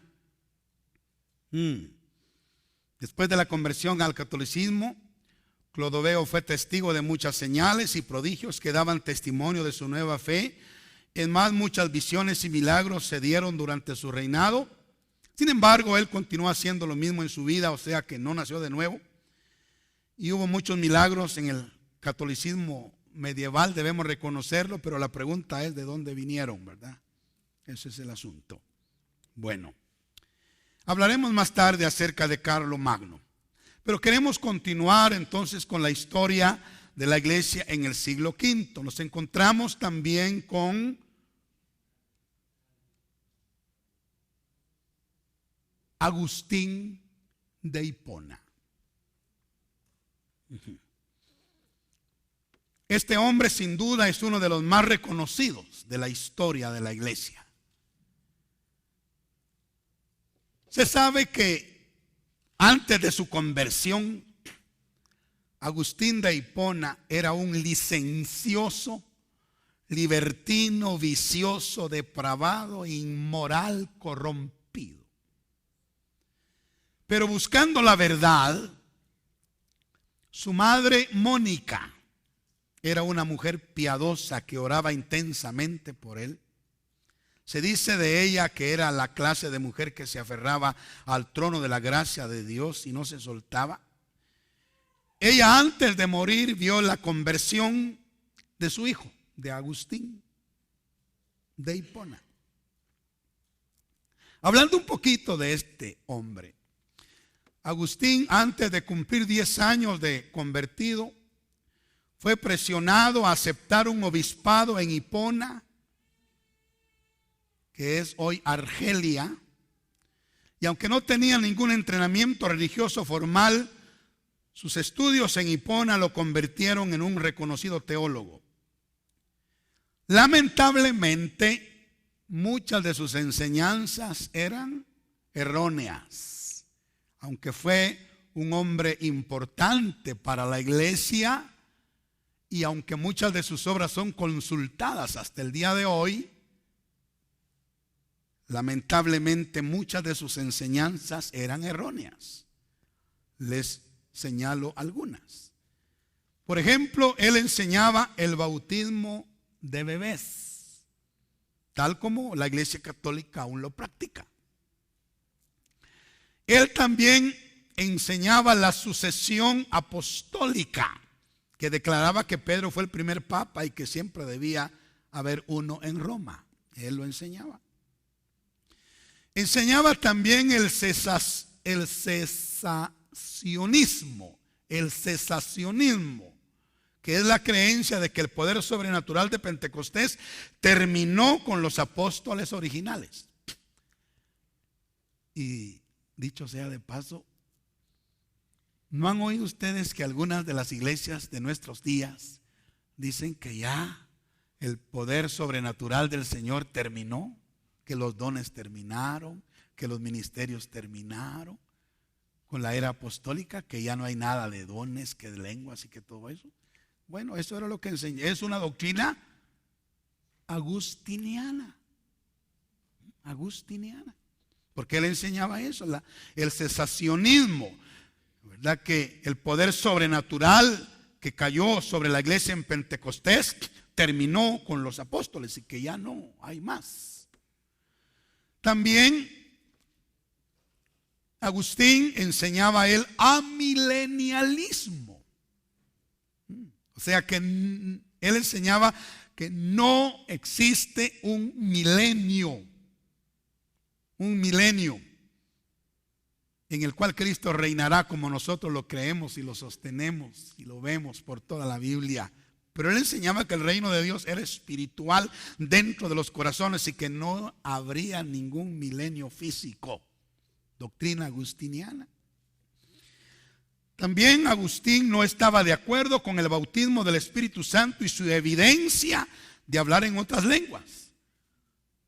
Después de la conversión al catolicismo, Clodoveo fue testigo de muchas señales y prodigios que daban testimonio de su nueva fe. Es más, muchas visiones y milagros se dieron durante su reinado. Sin embargo, él continuó haciendo lo mismo en su vida, o sea que no nació de nuevo. Y hubo muchos milagros en el catolicismo medieval, debemos reconocerlo, pero la pregunta es de dónde vinieron, ¿verdad? Ese es el asunto. Bueno, hablaremos más tarde acerca de Carlomagno. Pero queremos continuar entonces con la historia de la iglesia en el siglo V. Nos encontramos también con Agustín de Hipona. Este hombre sin duda es uno de los más reconocidos de la historia de la iglesia. Se sabe que antes de su conversión, Agustín de Hipona era un licencioso, libertino, vicioso, depravado, inmoral, corrompido. Pero buscando la verdad, su madre Mónica era una mujer piadosa que oraba intensamente por él. Se dice de ella que era la clase de mujer que se aferraba al trono de la gracia de Dios y no se soltaba. Ella antes de morir vio la conversión de su hijo, de Agustín de Hipona. Hablando un poquito de este hombre, Agustín, antes de cumplir 10 años de convertido, fue presionado a aceptar un obispado en Hipona, que es hoy Argelia, y aunque no tenía ningún entrenamiento religioso formal, sus estudios en Hipona lo convirtieron en un reconocido teólogo. Lamentablemente, muchas de sus enseñanzas eran erróneas. Aunque fue un hombre importante para la iglesia y aunque muchas de sus obras son consultadas hasta el día de hoy, lamentablemente muchas de sus enseñanzas eran erróneas. Les señalo algunas. Por ejemplo, él enseñaba el bautismo de bebés, tal como la iglesia católica aún lo practica. Él también enseñaba la sucesión apostólica, que declaraba que Pedro fue el primer papa y que siempre debía haber uno en Roma. Él lo enseñaba. Enseñaba también el cesacionismo, que es la creencia de que el poder sobrenatural de Pentecostés terminó con los apóstoles originales. Y dicho sea de paso, ¿no han oído ustedes que algunas de las iglesias de nuestros días dicen que ya el poder sobrenatural del Señor terminó? Que los dones terminaron, que los ministerios terminaron con la era apostólica, que ya no hay nada de dones, que de lenguas y que todo eso. Bueno, eso era lo que enseñó. Es una doctrina agustiniana. Porque él enseñaba eso, el cesacionismo, ¿verdad? Que el poder sobrenatural que cayó sobre la iglesia en Pentecostés terminó con los apóstoles y que ya no hay más. También Agustín enseñaba el amilenialismo. O sea que él enseñaba que no existe un milenio en el cual Cristo reinará como nosotros lo creemos y lo sostenemos y lo vemos por toda la Biblia. Pero él enseñaba que el reino de Dios era espiritual dentro de los corazones y que no habría ningún milenio físico. Doctrina agustiniana. También Agustín no estaba de acuerdo con el bautismo del Espíritu Santo y su evidencia de hablar en otras lenguas.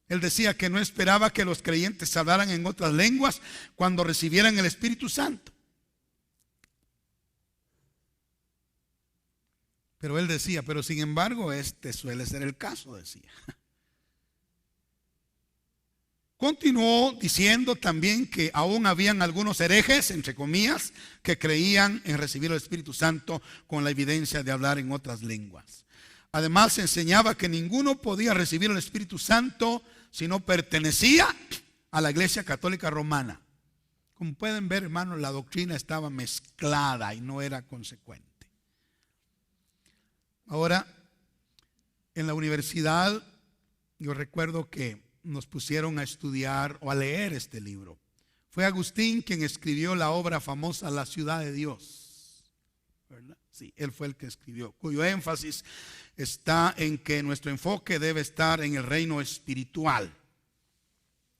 Él decía que no esperaba que los creyentes hablaran en otras lenguas cuando recibieran el Espíritu Santo. Pero él decía, pero sin embargo, este suele ser el caso, decía. Continuó diciendo también que aún habían algunos herejes, entre comillas, que creían en recibir el Espíritu Santo con la evidencia de hablar en otras lenguas. Además, enseñaba que ninguno podía recibir el Espíritu Santo si no pertenecía a la Iglesia Católica Romana. Como pueden ver, hermanos, la doctrina estaba mezclada y no era consecuente. Ahora, en la universidad, yo recuerdo que nos pusieron a estudiar o a leer este libro, Fue Agustín quien escribió la obra famosa La ciudad de Dios, ¿verdad? Sí, él fue el que escribió, cuyo énfasis está en que nuestro enfoque debe estar en el reino espiritual.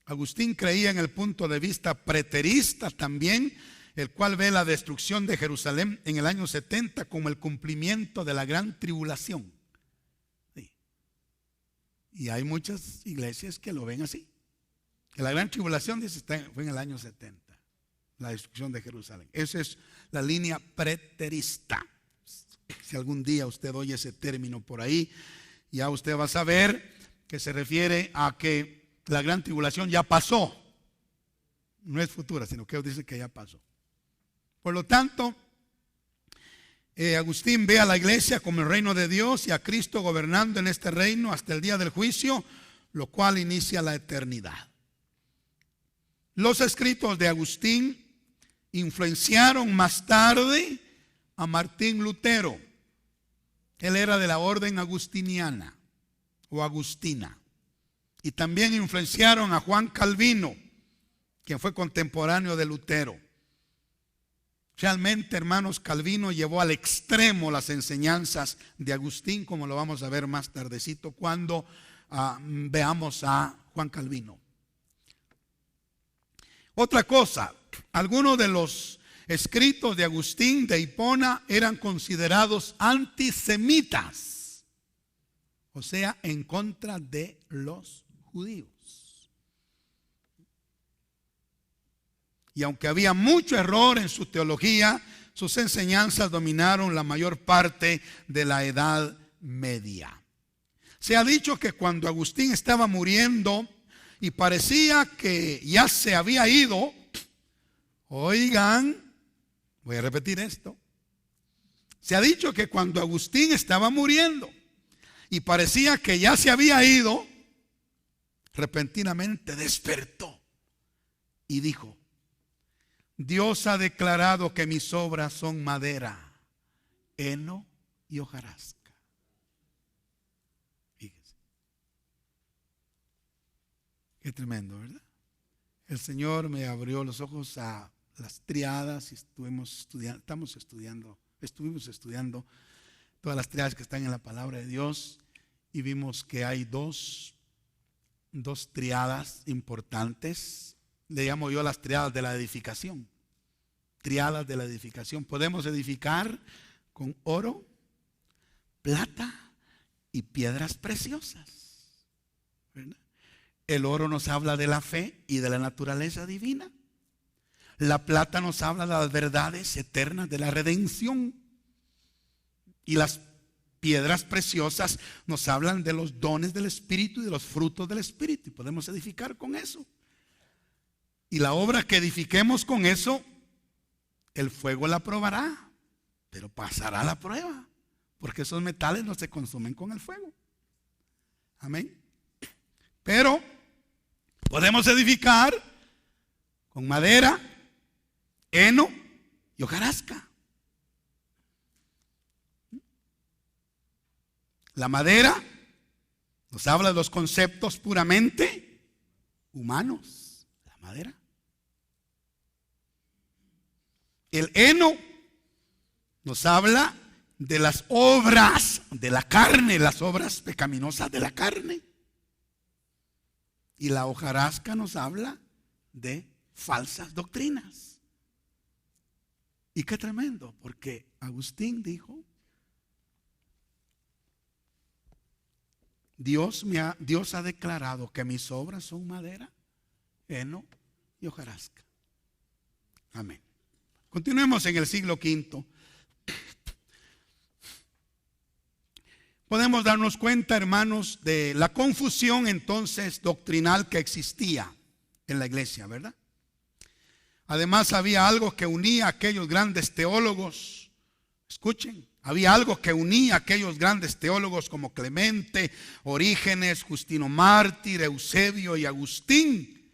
Agustín creía en el punto de vista preterista también, el cual ve la destrucción de Jerusalén en el año 70 como el cumplimiento de la gran tribulación. Sí. Y hay muchas iglesias que lo ven así. Que la gran tribulación, dice, fue en el año 70, la destrucción de Jerusalén. Esa es la línea preterista. Si algún día usted oye ese término por ahí, ya usted va a saber que se refiere a que la gran tribulación ya pasó. No es futura, sino que dice que ya pasó. Por lo tanto, Agustín ve a la iglesia como el reino de Dios y a Cristo gobernando en este reino hasta el día del juicio, lo cual inicia la eternidad. Los escritos de Agustín influenciaron más tarde a Martín Lutero. Él era de la orden agustiniana o agustina. Y también influenciaron a Juan Calvino, quien fue contemporáneo de Lutero. Realmente, hermanos, Calvino llevó al extremo las enseñanzas de Agustín, como lo vamos a ver más tardecito cuando veamos a Juan Calvino. Otra cosa, algunos de los escritos de Agustín de Hipona eran considerados antisemitas, o sea, en contra de los judíos. Y aunque había mucho error en su teología, sus enseñanzas dominaron la mayor parte de la Edad Media. Se ha dicho que cuando Agustín estaba muriendo y parecía que ya se había ido, oigan, voy a repetir esto. Se ha dicho que cuando Agustín estaba muriendo y parecía que ya se había ido, repentinamente despertó y dijo: Dios ha declarado que mis obras son madera, heno y hojarasca. Fíjense. Qué tremendo, ¿verdad? El Señor me abrió los ojos a las triadas y estuvimos estudiando todas las triadas que están en la palabra de Dios, y vimos que hay dos triadas importantes. Le llamo yo las triadas de la edificación. Triadas de la edificación. Podemos edificar con oro, plata y piedras preciosas, ¿verdad? El oro nos habla de la fe y de la naturaleza divina. La plata nos habla de las verdades eternas de la redención. Y las piedras preciosas nos hablan de los dones del Espíritu y de los frutos del Espíritu. Y podemos edificar con eso. Y la obra que edifiquemos con eso, el fuego la probará, pero pasará la prueba, porque esos metales no se consumen con el fuego. Amén. Pero podemos edificar con madera, heno y hojarasca. La madera nos habla de los conceptos puramente humanos. La madera. El heno nos habla de las obras de la carne, las obras pecaminosas de la carne. Y la hojarasca nos habla de falsas doctrinas. Y qué tremendo, porque Agustín dijo: Dios ha declarado que mis obras son madera, heno y hojarasca. Amén. Continuemos en el siglo V. Podemos darnos cuenta, hermanos, de la confusión entonces doctrinal que existía en la iglesia, ¿verdad? Además, había algo que unía a aquellos grandes teólogos. Escuchen, había algo que unía a aquellos grandes teólogos como Clemente, Orígenes, Justino Mártir, Eusebio y Agustín.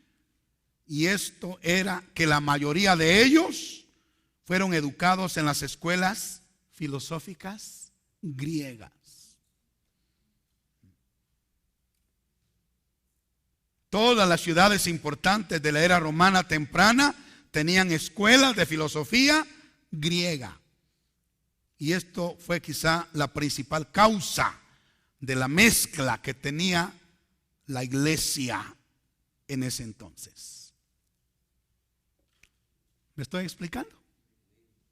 Y esto era que la mayoría de ellos fueron educados en las escuelas filosóficas griegas. Todas las ciudades importantes de la era romana temprana tenían escuelas de filosofía griega. Y esto fue quizá la principal causa de la mezcla que tenía la iglesia en ese entonces. ¿Me estoy explicando?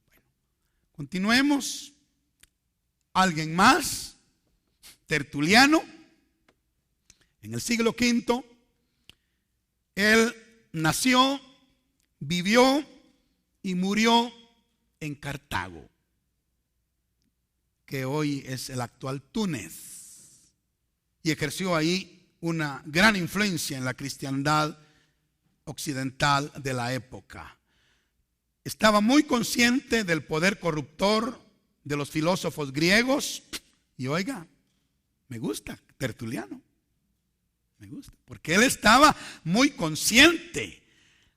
Bueno, continuemos. ¿Alguien más? Tertuliano. En el siglo V, él nació, vivió y murió en Cartago, que hoy es el actual Túnez, y ejerció ahí una gran influencia en la cristiandad occidental de la época. Estaba muy consciente del poder corruptor de los filósofos griegos, y oiga, me gusta Tertuliano, me gusta, porque él estaba muy consciente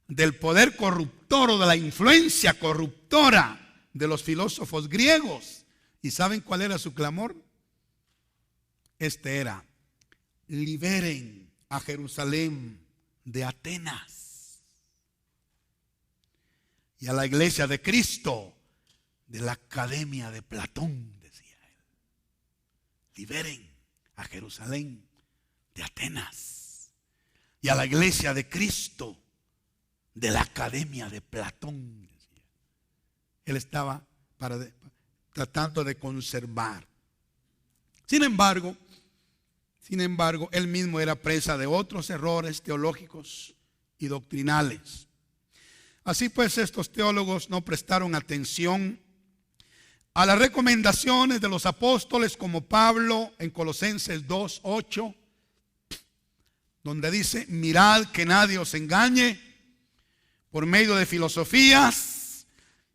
del poder corruptor o de la influencia corruptora de los filósofos griegos. ¿Y saben cuál era su clamor? Este era: liberen a Jerusalén de Atenas y a la iglesia de Cristo de la academia de Platón, decía él. Liberen a Jerusalén de Atenas y a la iglesia de Cristo de la academia de Platón, decía. Él estaba tratando de conservar. Sin embargo, él mismo era presa de otros errores teológicos y doctrinales. Así pues, estos teólogos no prestaron atención a las recomendaciones de los apóstoles, como Pablo en Colosenses 2:8, donde dice: mirad que nadie os engañe por medio de filosofías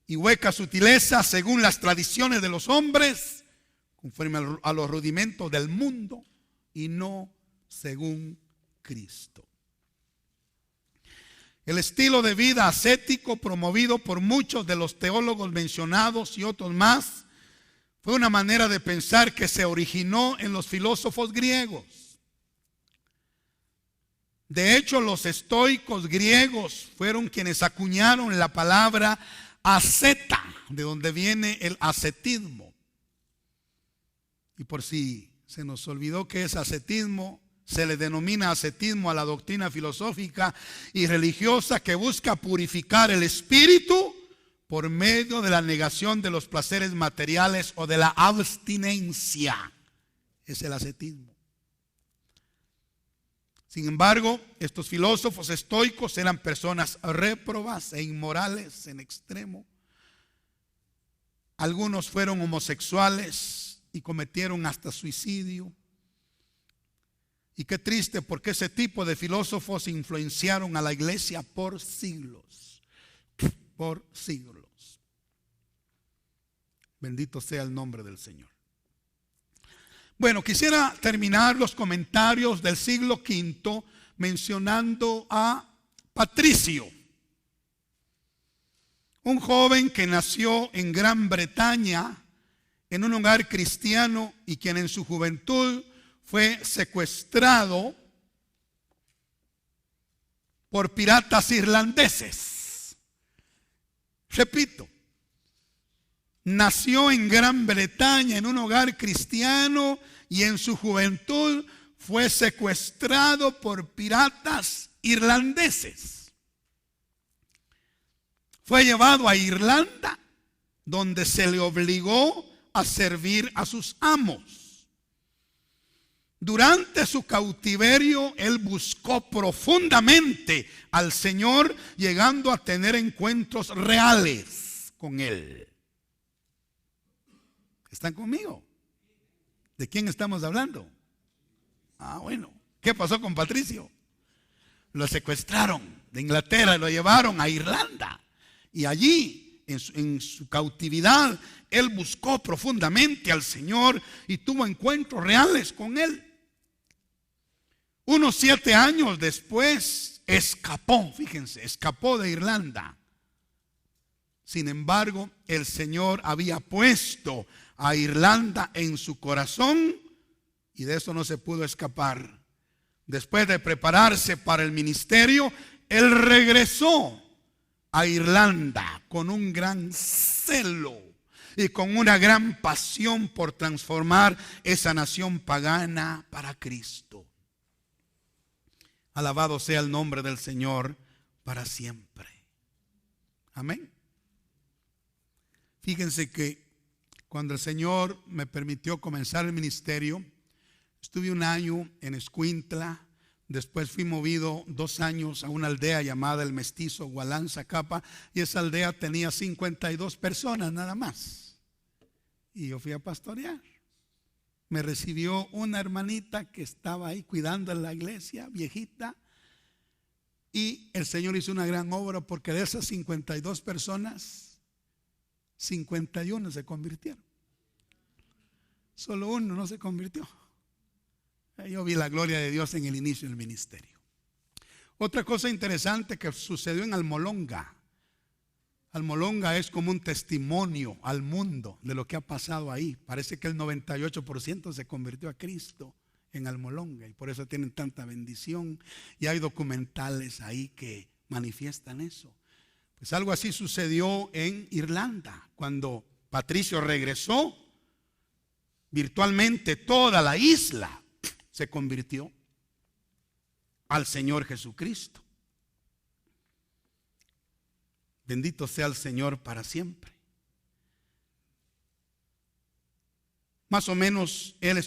y huecas sutilezas según las tradiciones de los hombres, conforme a los rudimentos del mundo y no según Cristo. El estilo de vida ascético promovido por muchos de los teólogos mencionados y otros más fue una manera de pensar que se originó en los filósofos griegos. De hecho, los estoicos griegos fueron quienes acuñaron la palabra asceta, de donde viene el ascetismo. Y por si se nos olvidó qué es ascetismo, se le denomina ascetismo a la doctrina filosófica y religiosa que busca purificar el espíritu por medio de la negación de los placeres materiales o de la abstinencia. Es el ascetismo. Sin embargo, estos filósofos estoicos eran personas réprobas e inmorales en extremo. Algunos fueron homosexuales y cometieron hasta suicidio. Y qué triste, porque ese tipo de filósofos influenciaron a la iglesia por siglos. Por siglos. Bendito sea el nombre del Señor. Bueno, quisiera terminar los comentarios del siglo V mencionando a Patricio, un joven que nació en Gran Bretaña en un hogar cristiano y quien en su juventud fue secuestrado por piratas irlandeses. Repito, nació en Gran Bretaña en un hogar cristiano y en su juventud fue secuestrado por piratas irlandeses. Fue llevado a Irlanda, donde se le obligó a servir a sus amos. Durante su cautiverio, él buscó profundamente al Señor, llegando a tener encuentros reales con Él. ¿Están conmigo? ¿De quién estamos hablando? Bueno, ¿qué pasó con Patricio? Lo secuestraron de Inglaterra y lo llevaron a Irlanda. Y allí, en su cautividad, él buscó profundamente al Señor y tuvo encuentros reales con Él. Unos 7 años después escapó, fíjense, escapó de Irlanda. Sin embargo, el Señor había puesto a Irlanda en su corazón y de eso no se pudo escapar. después de prepararse para el ministerio, él regresó a Irlanda con un gran celo y con una gran pasión por transformar esa nación pagana para Cristo. Alabado sea el nombre del Señor para siempre. Amén. Fíjense que cuando el Señor me permitió comenzar el ministerio, estuve un año en Escuintla. Después fui movido 2 años a una aldea llamada El Mestizo, Gualán, Zacapa, y esa aldea tenía 52 personas nada más. Y yo fui a pastorear. Me recibió una hermanita que estaba ahí cuidando en la iglesia, viejita, y el Señor hizo una gran obra, porque de esas 52 personas, 51 se convirtieron. Solo uno no se convirtió. Yo vi la gloria de Dios en el inicio del ministerio. Otra cosa interesante que sucedió en Almolonga. Almolonga es como un testimonio al mundo de lo que ha pasado ahí. Parece que el 98% se convirtió a Cristo en Almolonga, y por eso tienen tanta bendición. Y hay documentales ahí que manifiestan eso. Pues algo así sucedió en Irlanda. Cuando Patricio regresó, virtualmente toda la isla se convirtió al Señor Jesucristo. Bendito sea el Señor para siempre. Más o menos él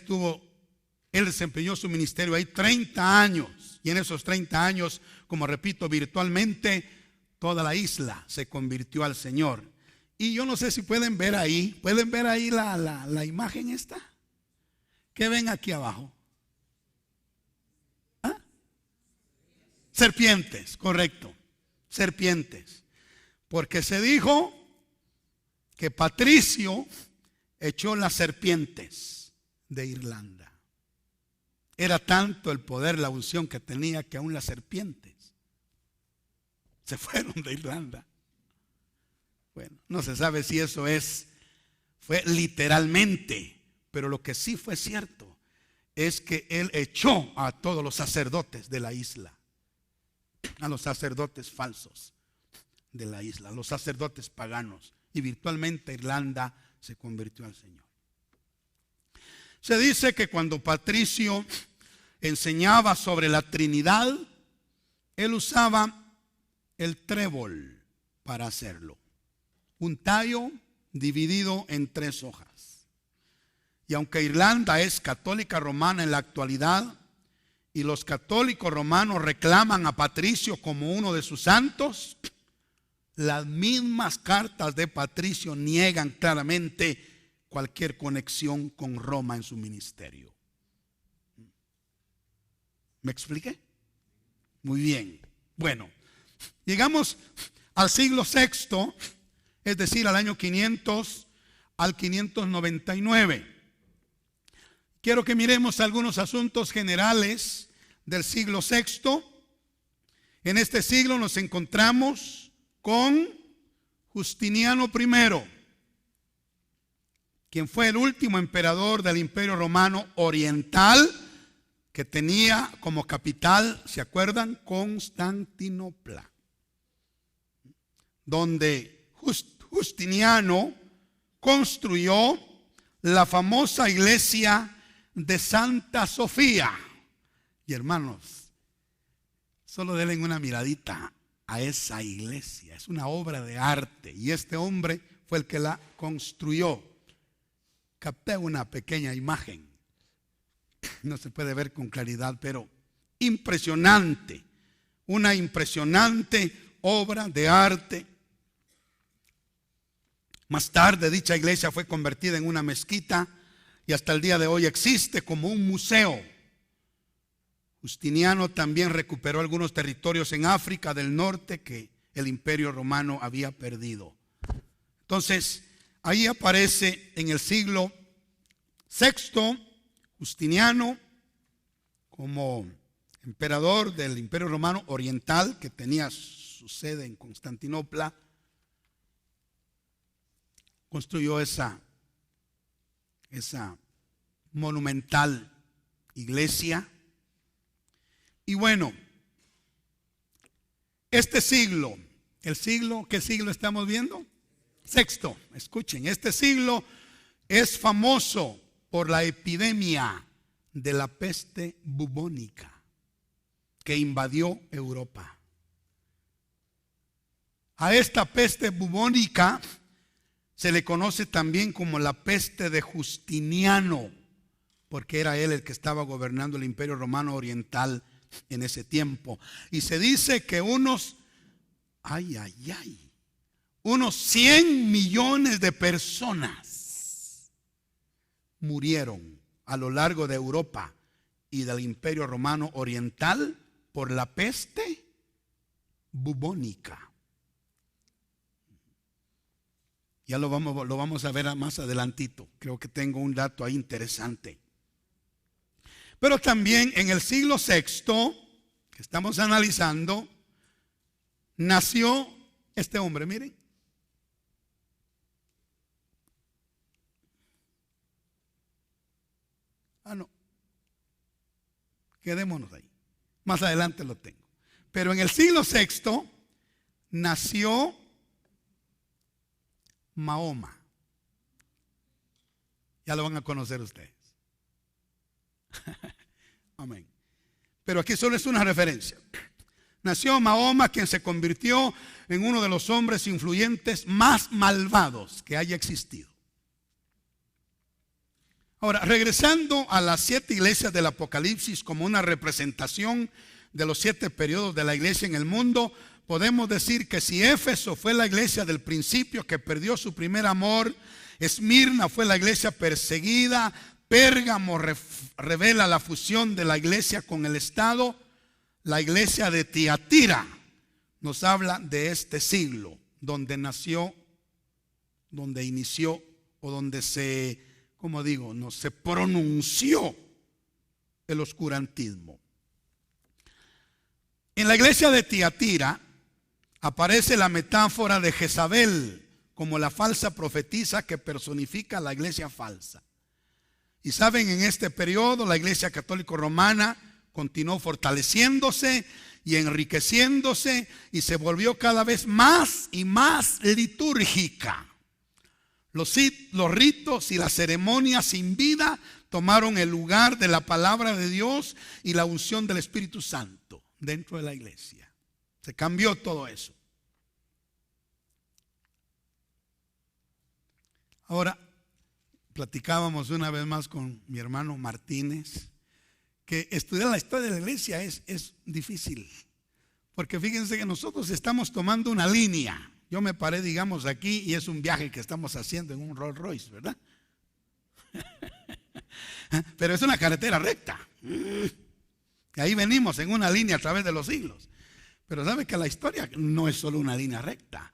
desempeñó su ministerio ahí 30 años. Y en esos 30 años, como repito, virtualmente toda la isla se convirtió al Señor. Y yo no sé si pueden ver ahí la imagen esta. ¿Qué ven aquí abajo? Serpientes, correcto, serpientes. Porque se dijo que Patricio echó las serpientes de Irlanda. Era tanto el poder, la unción que tenía, que aún las serpientes se fueron de Irlanda. Bueno, no se sabe si eso fue literalmente, pero lo que sí fue cierto es que él echó a todos los sacerdotes de la isla. A los sacerdotes falsos de la isla, a los sacerdotes paganos, y virtualmente Irlanda se convirtió al Señor. Se dice que cuando Patricio enseñaba sobre la Trinidad, él usaba el trébol para hacerlo, un tallo dividido en 3 hojas. Y aunque Irlanda es católica romana en la actualidad, y los católicos romanos reclaman a Patricio como uno de sus santos, las mismas cartas de Patricio niegan claramente cualquier conexión con Roma en su ministerio. ¿Me expliqué? Muy bien. Bueno, llegamos al siglo VI, es decir, al año 500 al 599. Quiero que miremos algunos asuntos generales del siglo VI. En este siglo nos encontramos con Justiniano I, quien fue el último emperador del Imperio Romano Oriental, que tenía como capital, ¿se acuerdan?, Constantinopla, donde Justiniano construyó la famosa iglesia de Santa Sofía. Y hermanos, solo denle una miradita a esa iglesia. Es una obra de arte, y este hombre fue el que la construyó. Capté una pequeña imagen, no se puede ver con claridad, pero impresionante, una impresionante obra de arte. Más tarde dicha iglesia fue convertida en una mezquita y hasta el día de hoy existe como un museo. Justiniano también recuperó algunos territorios en África del Norte que el Imperio Romano había perdido. Entonces, ahí aparece en el siglo VI Justiniano como emperador del Imperio Romano Oriental, que tenía su sede en Constantinopla. Construyó esa monumental iglesia. Y bueno, este siglo, ¿qué siglo estamos viendo? Sexto. Escuchen, este siglo es famoso por la epidemia de la peste bubónica que invadió Europa. A esta peste bubónica se le conoce también como la peste de Justiniano, porque era él el que estaba gobernando el Imperio Romano Oriental en ese tiempo. Y se dice que unos 100 millones de personas murieron a lo largo de Europa y del Imperio Romano Oriental por la peste bubónica. Ya lo vamos a ver más adelantito. Creo que tengo un dato ahí interesante. Pero también en el siglo VI, que estamos analizando, nació este hombre, miren. No. Quedémonos ahí. Más adelante lo tengo. Pero en el siglo VI nació Mahoma. Ya lo van a conocer ustedes. Amén. Pero aquí solo es una referencia. Nació Mahoma, quien se convirtió en uno de los hombres influyentes más malvados que haya existido. Ahora, regresando a las 7 iglesias del Apocalipsis como una representación de los 7 periodos de la iglesia en el mundo, podemos decir que si Éfeso fue la iglesia del principio que perdió su primer amor, Esmirna fue la iglesia perseguida, Pérgamo revela la fusión de la iglesia con el Estado, la iglesia de Tiatira nos habla de este siglo, donde nació, donde inició o donde se pronunció el oscurantismo. En la iglesia de Tiatira aparece la metáfora de Jezabel como la falsa profetisa que personifica la iglesia falsa. Y saben, en este periodo la iglesia católica romana continuó fortaleciéndose y enriqueciéndose y se volvió cada vez más y más litúrgica. Los ritos y las ceremonias sin vida tomaron el lugar de la palabra de Dios y la unción del Espíritu Santo dentro de la iglesia. Se cambió todo eso. Ahora, platicábamos una vez más con mi hermano Martínez que estudiar la historia de la iglesia es difícil. Porque fíjense que nosotros estamos tomando una línea. Yo me paré, digamos, aquí y es un viaje que estamos haciendo en un Rolls Royce, ¿verdad? Pero es una carretera recta. Y ahí venimos en una línea a través de los siglos. Pero sabe que la historia no es solo una línea recta.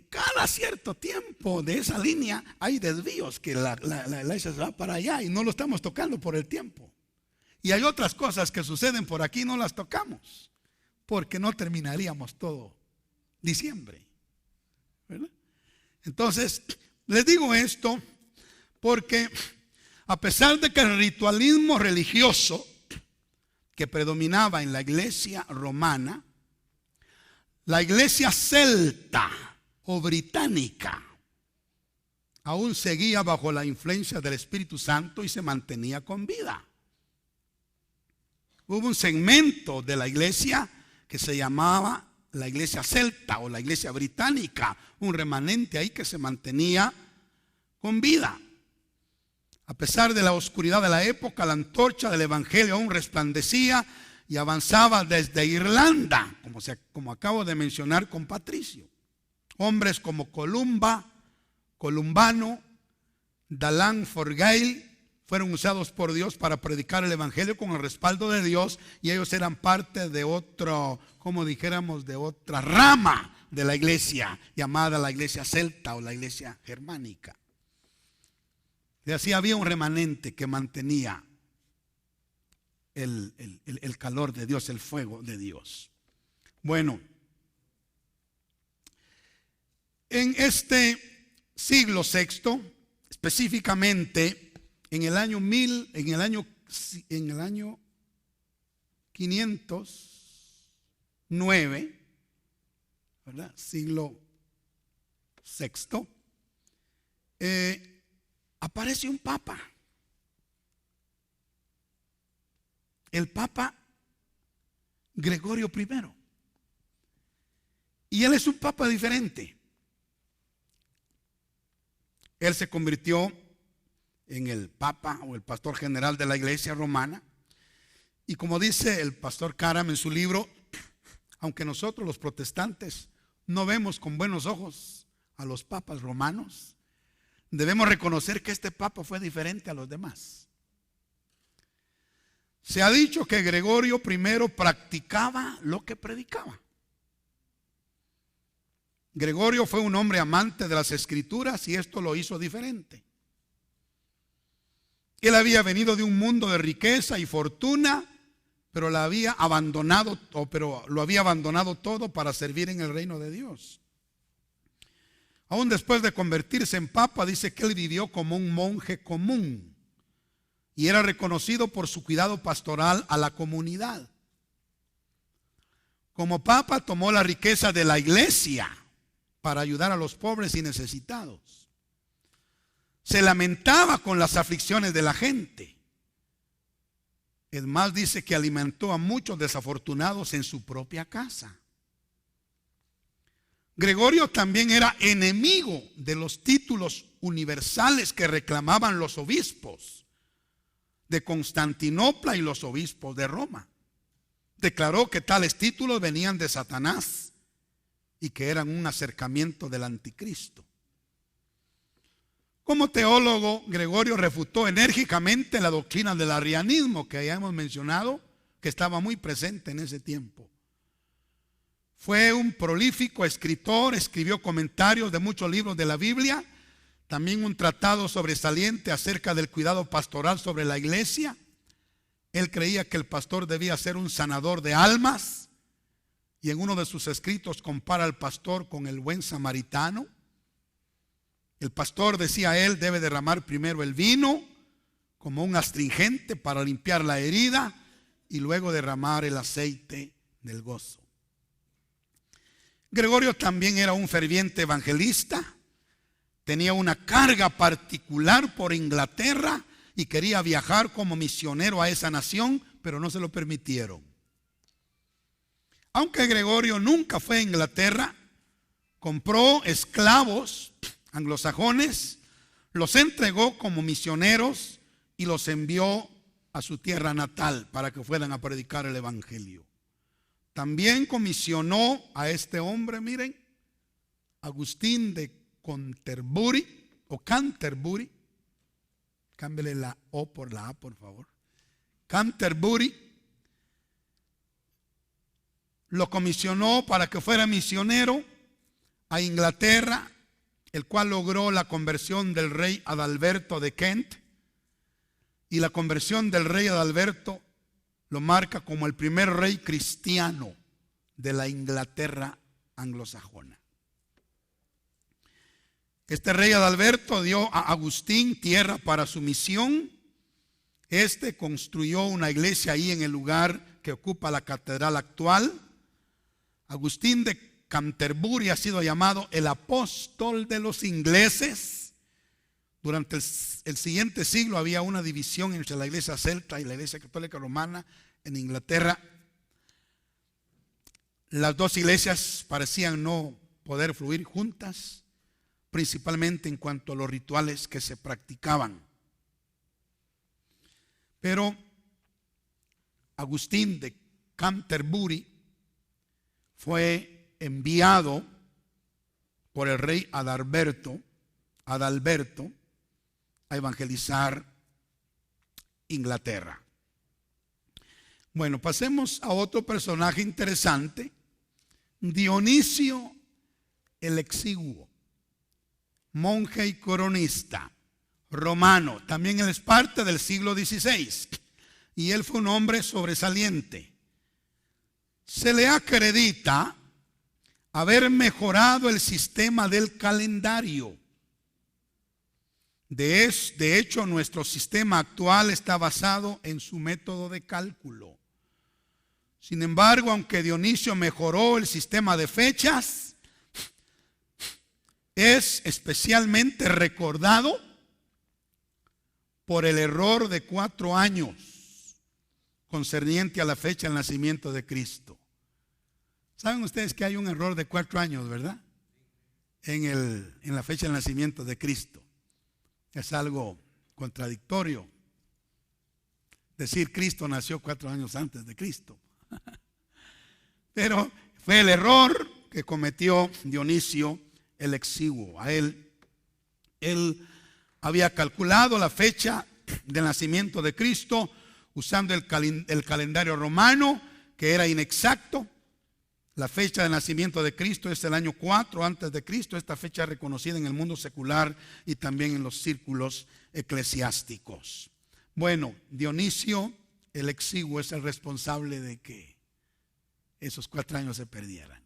Cada cierto tiempo de esa línea hay desvíos que la iglesia se va para allá y no lo estamos tocando por el tiempo. Y hay otras cosas que suceden por aquí y no las tocamos, porque no terminaríamos todo diciembre, ¿verdad? Entonces, les digo esto porque a pesar de que el ritualismo religioso que predominaba en la iglesia romana, la iglesia celta o británica aún seguía bajo la influencia del Espíritu Santo y se mantenía con vida. Hubo un segmento de la iglesia que se llamaba la iglesia celta o la iglesia británica, un remanente ahí que se mantenía con vida. A pesar de la oscuridad de la época, la antorcha del evangelio aún resplandecía y avanzaba desde Irlanda, como acabo de mencionar con Patricio. Hombres como Columbano, Dalán Forgail fueron usados por Dios para predicar el evangelio con el respaldo de Dios, y ellos eran parte de otro, como dijéramos, de otra rama de la iglesia llamada la iglesia celta o la iglesia germánica. Y así había un remanente que mantenía el calor de Dios, el fuego de Dios. Bueno, en este siglo VI, específicamente en el año 1509, ¿verdad? Siglo VI, aparece un papa. El papa Gregorio I. Y él es un papa diferente. Él se convirtió en el papa o el pastor general de la iglesia romana. Y como dice el pastor Karam en su libro, aunque nosotros los protestantes no vemos con buenos ojos a los papas romanos, debemos reconocer que este papa fue diferente a los demás. Se ha dicho que Gregorio I practicaba lo que predicaba. Gregorio fue un hombre amante de las escrituras y esto lo hizo diferente. Él había venido de un mundo de riqueza y fortuna, pero lo había abandonado todo para servir en el reino de Dios. Aún después de convertirse en papa, dice que él vivió como un monje común y era reconocido por su cuidado pastoral a la comunidad. Como papa tomó la riqueza de la iglesia para ayudar a los pobres y necesitados. Se lamentaba con las aflicciones de la gente. Es más, dice que alimentó a muchos desafortunados en su propia casa. Gregorio también era enemigo de los títulos universales que reclamaban los obispos de Constantinopla y los obispos de Roma. Declaró que tales títulos venían de Satanás y que eran un acercamiento del anticristo. Como teólogo, Gregorio refutó enérgicamente la doctrina del arrianismo que ya hemos mencionado, que estaba muy presente en ese tiempo. Fue un prolífico escritor, escribió comentarios de muchos libros de la Biblia, también un tratado sobresaliente acerca del cuidado pastoral sobre la iglesia. Él creía que el pastor debía ser un sanador de almas y en uno de sus escritos compara al pastor con el buen samaritano. El pastor, decía él, debe derramar primero el vino como un astringente para limpiar la herida y luego derramar el aceite del gozo. Gregorio también era un ferviente evangelista, tenía una carga particular por Inglaterra y quería viajar como misionero a esa nación, pero no se lo permitieron. Aunque Gregorio nunca fue a Inglaterra, compró esclavos anglosajones, los entregó como misioneros y los envió a su tierra natal para que fueran a predicar el evangelio. También comisionó a este hombre, miren, Agustín de Canterbury, cámbiale la O por la A, por favor. Canterbury lo comisionó para que fuera misionero a Inglaterra, el cual logró la conversión del rey Adalberto de Kent. Y la conversión del rey Adalberto lo marca como el primer rey cristiano de la Inglaterra anglosajona. Este rey Adalberto dio a Agustín tierra para su misión. Este construyó una iglesia ahí en el lugar que ocupa la catedral actual. Agustín de Canterbury ha sido llamado el apóstol de los ingleses. Durante el siguiente siglo había una división entre la iglesia celta y la iglesia católica romana en Inglaterra. Las dos iglesias parecían no poder fluir juntas, principalmente en cuanto a los rituales que se practicaban. Pero Agustín de Canterbury fue enviado por el rey Adalberto a evangelizar Inglaterra. Bueno, pasemos a otro personaje interesante, Dionisio el Exiguo, monje y coronista romano. También él es parte del siglo XVI y él fue un hombre sobresaliente. Se le acredita haber mejorado el sistema del calendario. De hecho, nuestro sistema actual está basado en su método de cálculo. Sin embargo, aunque Dionisio mejoró el sistema de fechas, es especialmente recordado por el error de 4 años concerniente a la fecha del nacimiento de Cristo. ¿Saben ustedes que hay un error de 4 años, verdad? En la fecha del nacimiento de Cristo. Es algo contradictorio decir Cristo nació 4 años antes de Cristo. Pero fue el error que cometió Dionisio el Exiguo. Él había calculado la fecha del nacimiento de Cristo usando el calendario romano, que era inexacto. La fecha de nacimiento de Cristo es el año 4 antes de Cristo. Esta fecha es reconocida en el mundo secular y también en los círculos eclesiásticos. Bueno, Dionisio el Exiguo es el responsable de que esos 4 años se perdieran.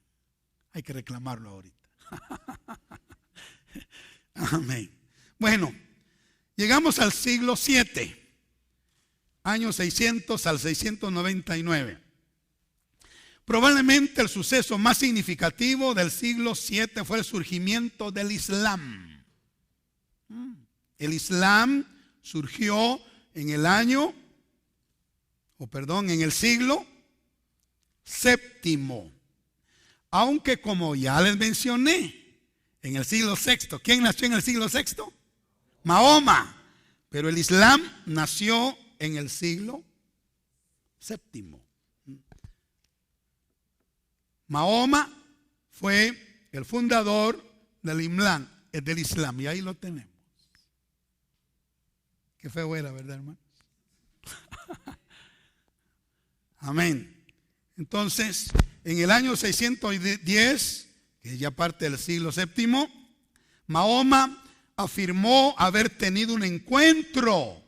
Hay que reclamarlo ahorita. Amén. Bueno, llegamos al siglo 7, año 600 al 699. Probablemente el suceso más significativo del siglo 7 fue el surgimiento del Islam. El Islam surgió en el siglo séptimo. Aunque, como ya les mencioné, en el siglo sexto, ¿quién nació en el siglo sexto? Mahoma. Pero el Islam nació en el siglo séptimo. Mahoma fue el fundador del Islam, y ahí lo tenemos. Qué feo era, ¿verdad, hermano? Amén. Entonces, en el año 610, que es ya parte del siglo séptimo, Mahoma afirmó haber tenido un encuentro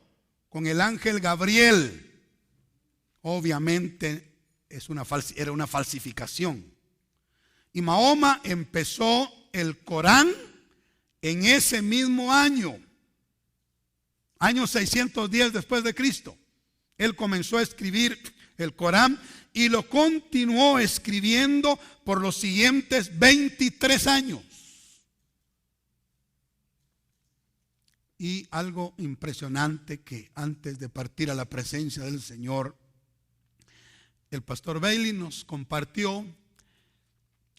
con el ángel Gabriel. Obviamente era una falsificación. Y Mahoma empezó el Corán en ese mismo año 610 después de Cristo. Él comenzó a escribir el Corán y lo continuó escribiendo por los siguientes 23 años. Y algo impresionante que antes de partir a la presencia del Señor, el pastor Bailey nos compartió,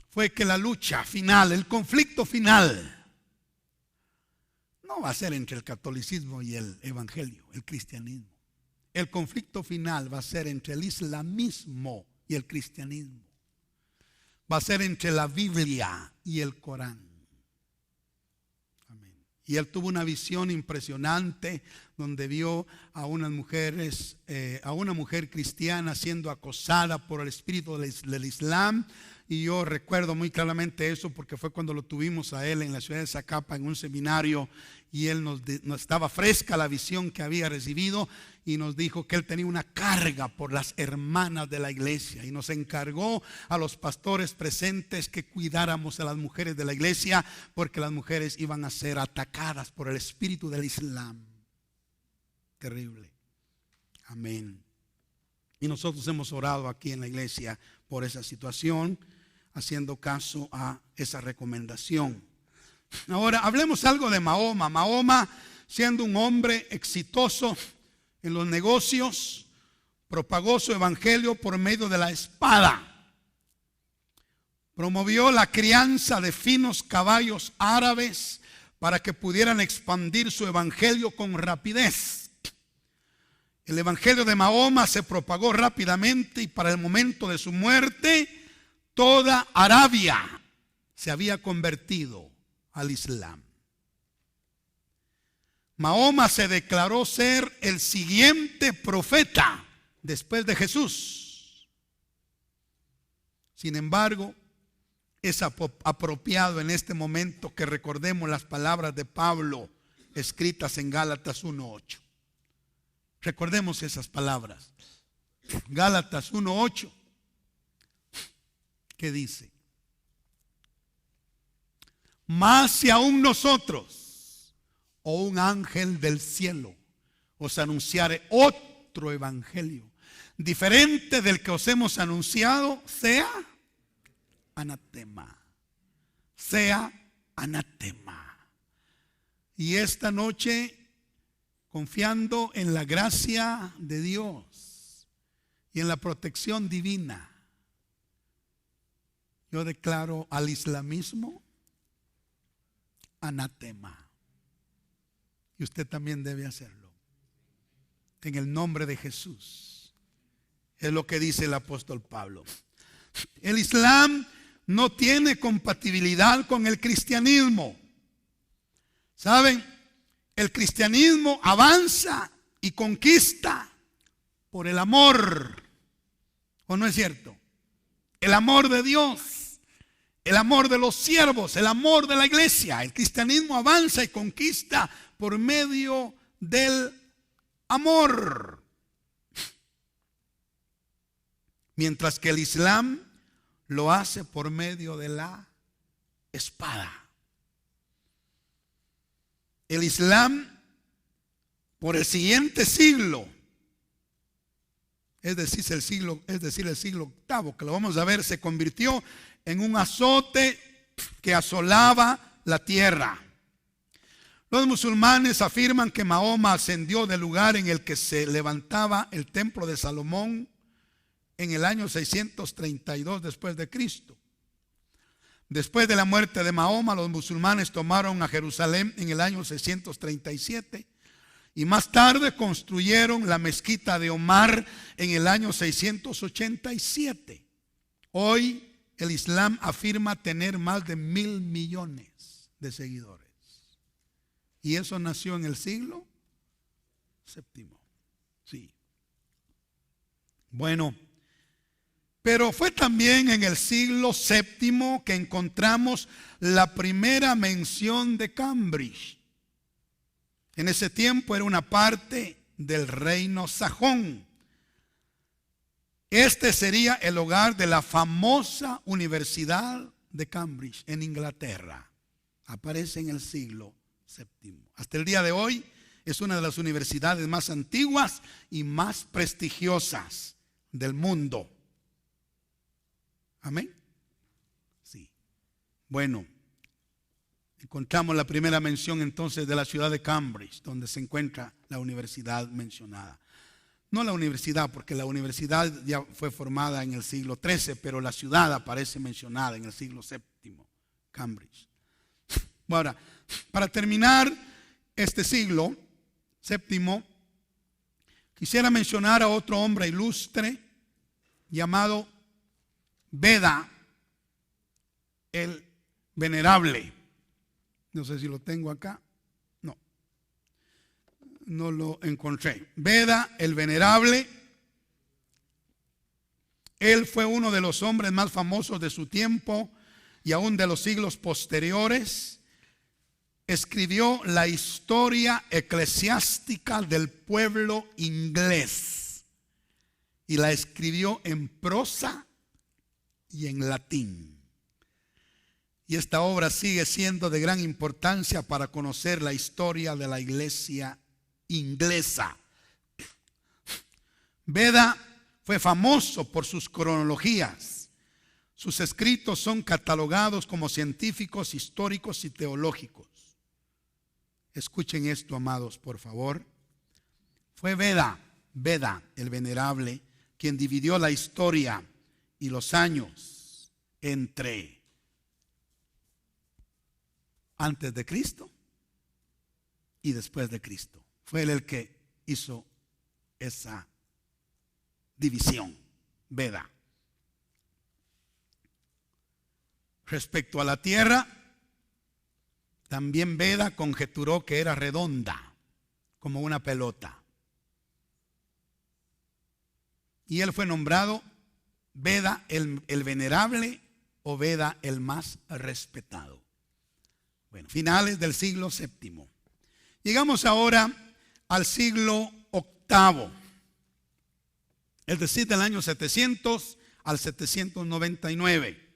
fue que la lucha final, el conflicto final, no va a ser entre el catolicismo y el evangelio, el cristianismo. El conflicto final va a ser entre el islamismo y el cristianismo. Va a ser entre la Biblia y el Corán. Amén. Y él tuvo una visión impresionante donde vio a unas mujeres, a una mujer cristiana siendo acosada por el espíritu del Islam. Y yo recuerdo muy claramente eso porque fue cuando lo tuvimos a él en la ciudad de Zacapa en un seminario, y él nos estaba fresca la visión que había recibido, y nos dijo que él tenía una carga por las hermanas de la iglesia, y nos encargó a los pastores presentes que cuidáramos a las mujeres de la iglesia, porque las mujeres iban a ser atacadas por el espíritu del Islam. Terrible. Amén. Y nosotros hemos orado aquí en la iglesia por esa situación, haciendo caso a esa recomendación. Ahora hablemos algo de Mahoma. Mahoma, siendo un hombre exitoso en los negocios, propagó su evangelio por medio de la espada. Promovió la crianza de finos caballos árabes para que pudieran expandir su evangelio con rapidez. El evangelio de Mahoma se propagó rápidamente, y para el momento de su muerte toda Arabia se había convertido al Islam. Mahoma se declaró ser el siguiente profeta después de Jesús. Sin embargo, es apropiado en este momento que recordemos las palabras de Pablo escritas en Gálatas 1:8. Recordemos esas palabras. Gálatas 1:8. ¿Qué dice? Mas si aún nosotros, o un ángel del cielo, os anunciare otro evangelio, diferente del que os hemos anunciado, sea anatema. Sea anatema. Y esta noche, confiando en la gracia de Dios y en la protección divina, yo declaro al islamismo anatema. Y usted también debe hacerlo. En el nombre de Jesús. Es lo que dice el apóstol Pablo. El Islam no tiene compatibilidad con el cristianismo. ¿Saben? El cristianismo avanza y conquista por el amor. ¿O no es cierto? El amor de Dios, el amor de los siervos, el amor de la iglesia. El cristianismo avanza y conquista por medio del amor. Mientras que el Islam lo hace por medio de la espada. El Islam, por el siguiente siglo, es decir, el siglo VIII, que lo vamos a ver, se convirtió en un azote que asolaba la tierra. Los musulmanes afirman que Mahoma ascendió del lugar en el que se levantaba el templo de Salomón en el año 632 después de Cristo. Después de la muerte de Mahoma, los musulmanes tomaron a Jerusalén en el año 637 y más tarde construyeron la mezquita de Omar en el año 687. Hoy el Islam afirma tener más de 1.000 millones de seguidores. Y eso nació en el siglo VII. Sí. Bueno, pero fue también en el siglo VII que encontramos la primera mención de Cambridge. En ese tiempo era una parte del reino sajón. Este sería el hogar de la famosa Universidad de Cambridge en Inglaterra. Aparece en el siglo VII. Hasta el día de hoy es una de las universidades más antiguas y más prestigiosas del mundo. Amén. Sí. Bueno, encontramos la primera mención entonces de la ciudad de Cambridge, donde se encuentra la universidad mencionada. No la universidad, porque la universidad ya fue formada en el siglo XIII, pero la ciudad aparece mencionada en el siglo VII, Cambridge. Ahora, para terminar este siglo VII, quisiera mencionar a otro hombre ilustre llamado Beda el Venerable. No sé si lo tengo acá. No lo encontré. Beda el Venerable. Él fue uno de los hombres más famosos de su tiempo y aún de los siglos posteriores. Escribió la historia eclesiástica del pueblo inglés y la escribió en prosa y en latín. Y esta obra sigue siendo de gran importancia para conocer la historia de la iglesia inglesa. Beda fue famoso por sus cronologías. Sus escritos son catalogados como científicos, históricos y teológicos. Escuchen esto, amados, por favor. Fue Beda el Venerable, quien dividió la historia y los años entre antes de Cristo y después de Cristo. Fue él el que hizo esa división, Beda. Respecto a la tierra, también Beda conjeturó que era redonda, como una pelota. Y él fue nombrado Beda el Venerable o Beda el más respetado. Bueno, finales del siglo VII. Llegamos ahora al siglo VIII, es decir, del año 700 al 799.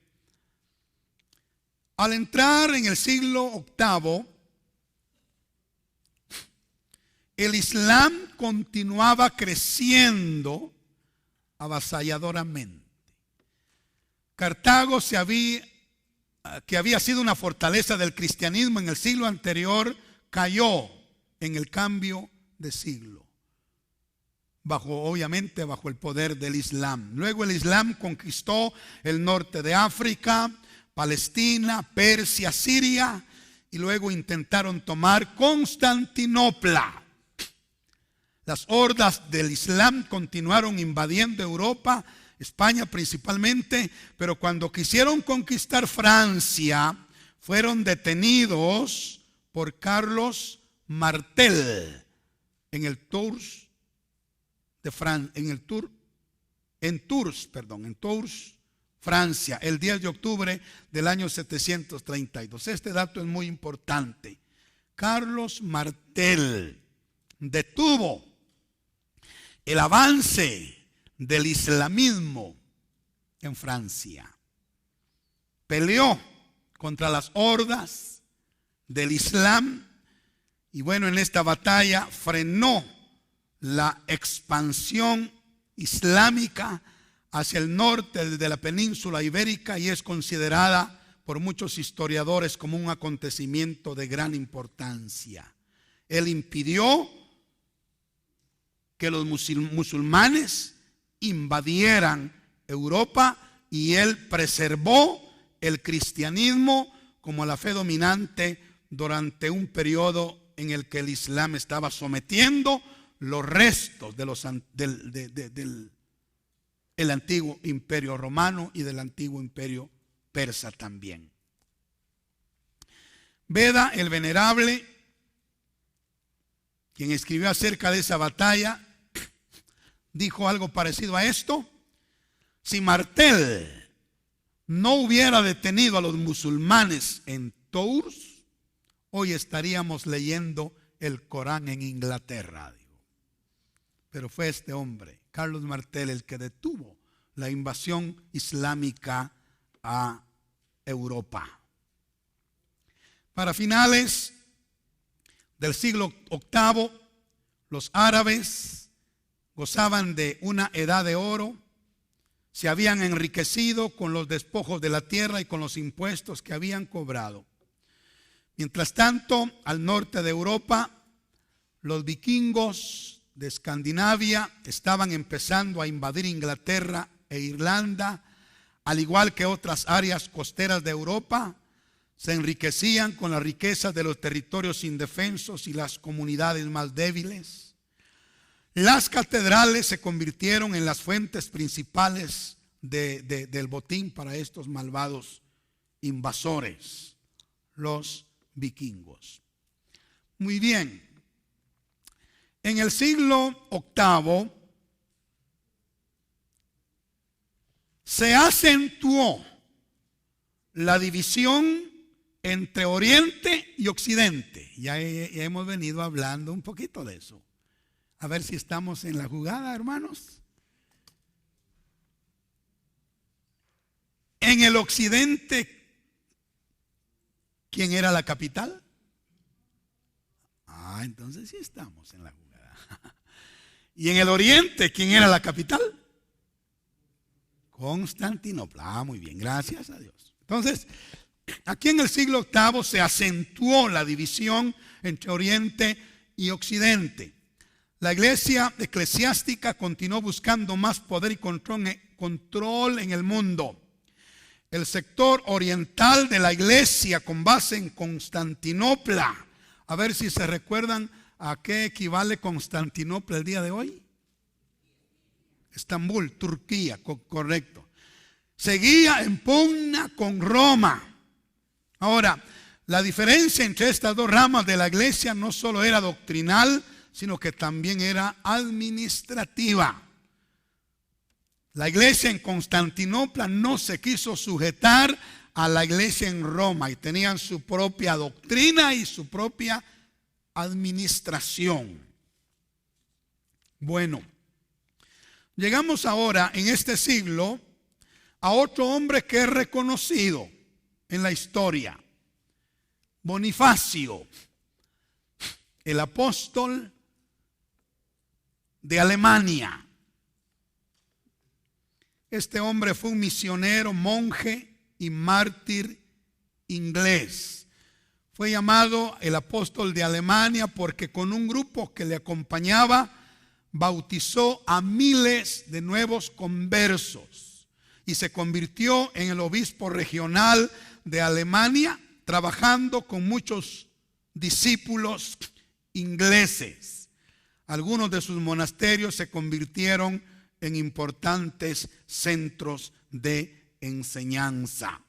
Al entrar en el siglo VIII, el Islam continuaba creciendo avasalladoramente. Cartago que había sido una fortaleza del cristianismo en el siglo anterior, cayó en el cambio de siglo, obviamente bajo el poder del Islam. Luego el Islam conquistó el norte de África, Palestina, Persia, Siria, y luego intentaron tomar Constantinopla. Las hordas del Islam continuaron invadiendo Europa, España principalmente, pero cuando quisieron conquistar Francia, fueron detenidos por Carlos Martel en Tours, Francia, el 10 de octubre del año 732. Este dato es muy importante. Carlos Martel detuvo el avance del islamismo en Francia. Peleó contra las hordas del Islam y bueno, en esta batalla frenó la expansión islámica hacia el norte de la península ibérica y es considerada por muchos historiadores como un acontecimiento de gran importancia. Él impidió que los musulmanes invadieran Europa y él preservó el cristianismo como la fe dominante durante un periodo en el que el Islam estaba sometiendo los restos del antiguo imperio romano y del antiguo imperio persa también. Beda el Venerable, quien escribió acerca de esa batalla, dijo algo parecido a esto: si Martel no hubiera detenido a los musulmanes en Tours, hoy estaríamos leyendo el Corán en Inglaterra. Pero fue este hombre, Carlos Martel, el que detuvo la invasión islámica a Europa. Para finales del siglo VIII, los árabes gozaban de una edad de oro, se habían enriquecido con los despojos de la tierra y con los impuestos que habían cobrado. Mientras tanto, al norte de Europa, los vikingos de Escandinavia estaban empezando a invadir Inglaterra e Irlanda, al igual que otras áreas costeras de Europa. Se enriquecían con las riquezas de los territorios indefensos y las comunidades más débiles. Las catedrales se convirtieron en las fuentes principales del botín para estos malvados invasores, los vikingos. Muy bien. En el siglo VIII se acentuó la división entre Oriente y Occidente. Ya hemos venido hablando un poquito de eso. A ver si estamos en la jugada, hermanos. En el Occidente, ¿quién era la capital? Entonces sí estamos en la jugada. Y en el Oriente, ¿quién era la capital? Constantinopla. Muy bien, gracias a Dios. Entonces, aquí en el siglo VIII se acentuó la división entre Oriente y Occidente. La iglesia eclesiástica continuó buscando más poder y control en el mundo. El sector oriental de la iglesia, con base en Constantinopla, a ver si se recuerdan a qué equivale Constantinopla el día de hoy. Estambul, Turquía, correcto. Seguía en pugna con Roma. Ahora, la diferencia entre estas dos ramas de la iglesia no solo era doctrinal, sino que también era administrativa. La iglesia en Constantinopla no se quiso sujetar a la iglesia en Roma y tenían su propia doctrina y su propia administración. Bueno, llegamos ahora en este siglo a otro hombre que es reconocido en la historia: Bonifacio, el apóstol de Alemania. Este hombre fue un misionero, monje y mártir inglés. Fue llamado el apóstol de Alemania porque con un grupo que le acompañaba bautizó a miles de nuevos conversos y se convirtió en el obispo regional de Alemania, trabajando con muchos discípulos ingleses. Algunos de sus monasterios se convirtieron en importantes centros de enseñanza.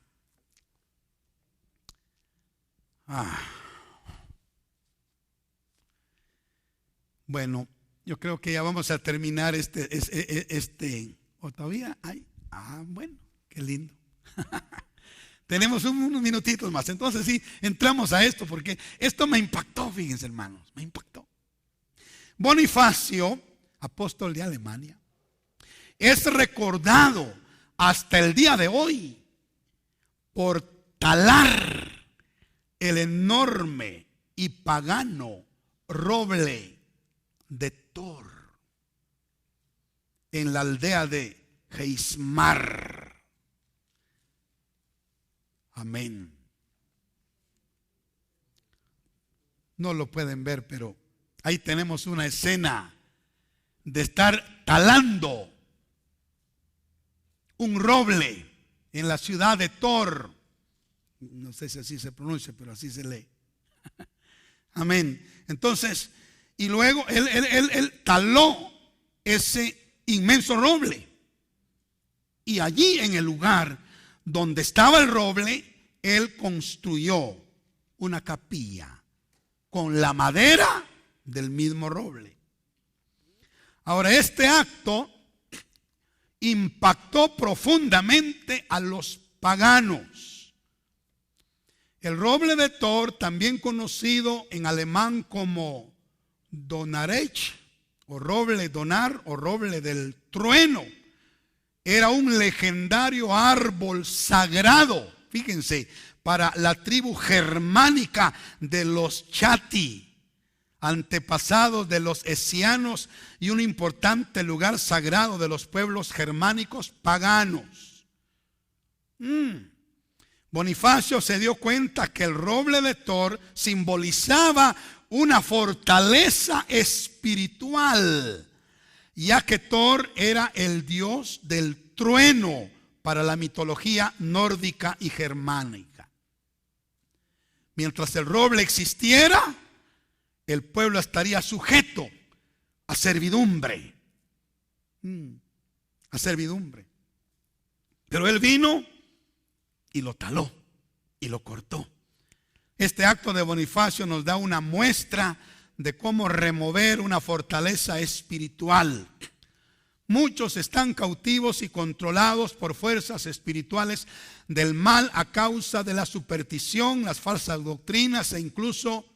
Bueno, yo creo que ya vamos a terminar ¿o todavía hay? Bueno, qué lindo. Tenemos unos minutitos más. Entonces sí, entramos a esto porque esto me impactó, fíjense hermanos, me impactó. Bonifacio, apóstol de Alemania, es recordado hasta el día de hoy por talar el enorme y pagano roble de Thor en la aldea de Geismar. Amén. No lo pueden ver, pero ahí tenemos una escena de estar talando un roble en la ciudad de Thor. No sé si así se pronuncia, pero así se lee. Amén. Entonces, y luego él taló ese inmenso roble. Y allí en el lugar donde estaba el roble, él construyó una capilla con la madera del mismo roble. Ahora, este acto impactó profundamente a los paganos. El roble de Thor, también conocido en alemán como Donnerech, o roble donar, o roble del trueno, era un legendario árbol sagrado, fíjense, para la tribu germánica de los Chatti, antepasados de los escianos y un importante lugar sagrado de los pueblos germánicos paganos. Bonifacio se dio cuenta que el roble de Thor simbolizaba una fortaleza espiritual, ya que Thor era el dios del trueno para la mitología nórdica y germánica. Mientras el roble existiera, el pueblo estaría sujeto a servidumbre. A servidumbre. Pero él vino y lo taló y lo cortó. Este acto de Bonifacio nos da una muestra de cómo remover una fortaleza espiritual. Muchos están cautivos y controlados por fuerzas espirituales del mal a causa de la superstición, las falsas doctrinas e incluso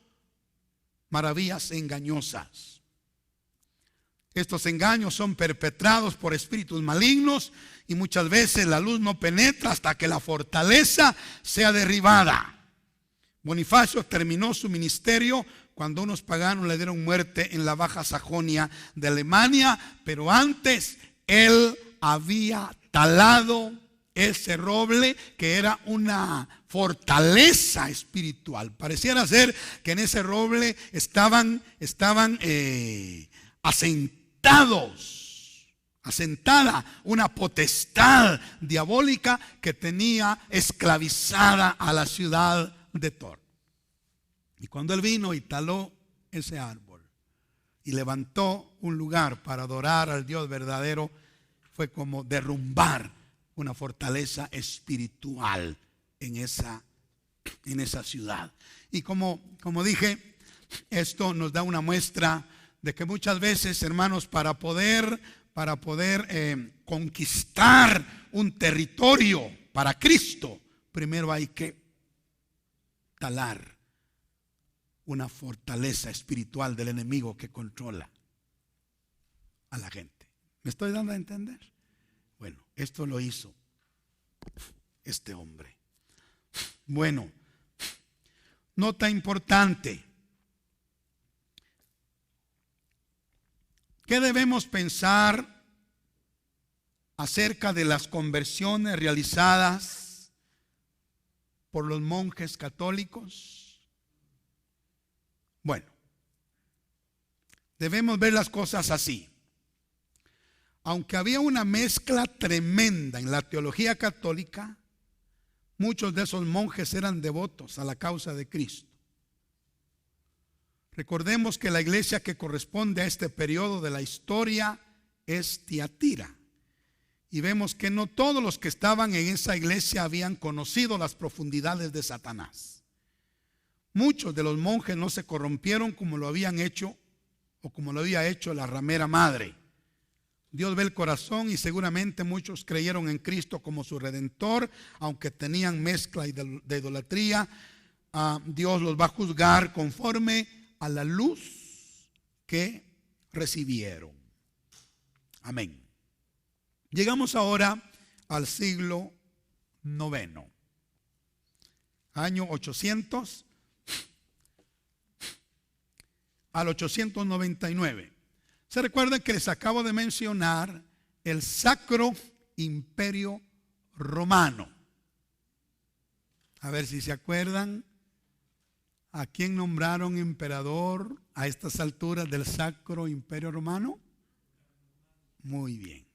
maravillas engañosas. Estos engaños son perpetrados por espíritus malignos y muchas veces la luz no penetra hasta que la fortaleza sea derribada. Bonifacio terminó su ministerio cuando unos paganos le dieron muerte en la Baja Sajonia de Alemania, pero antes él había talado ese roble que era una fortaleza espiritual. Pareciera ser que en ese roble estaban asentada una potestad diabólica que tenía esclavizada a la ciudad de Thor. Y cuando él vino y taló ese árbol y levantó un lugar para adorar al Dios verdadero, fue como derrumbar una fortaleza espiritual en esa ciudad. Y como dije, esto nos da una muestra de que muchas veces, hermanos, para poder conquistar un territorio para Cristo, primero hay que talar una fortaleza espiritual del enemigo que controla a la gente. ¿Me estoy dando a entender? Bueno, esto lo hizo este hombre. Bueno, nota importante. ¿Qué debemos pensar acerca de las conversiones realizadas por los monjes católicos? Bueno, debemos ver las cosas así. Aunque había una mezcla tremenda en la teología católica, muchos de esos monjes eran devotos a la causa de Cristo. Recordemos que la iglesia que corresponde a este periodo de la historia es Tiatira. Y vemos que no todos los que estaban en esa iglesia habían conocido las profundidades de Satanás. Muchos de los monjes no se corrompieron como lo habían hecho o como lo había hecho la ramera madre. Dios ve el corazón y seguramente muchos creyeron en Cristo como su redentor, aunque tenían mezcla de idolatría. Dios los va a juzgar conforme a la luz que recibieron. Amén. Llegamos ahora al siglo IX, año 800 al 899. Se recuerdan que les acabo de mencionar el Sacro Imperio Romano. A ver si se acuerdan. ¿A quién nombraron emperador a estas alturas del Sacro Imperio Romano? Muy bien.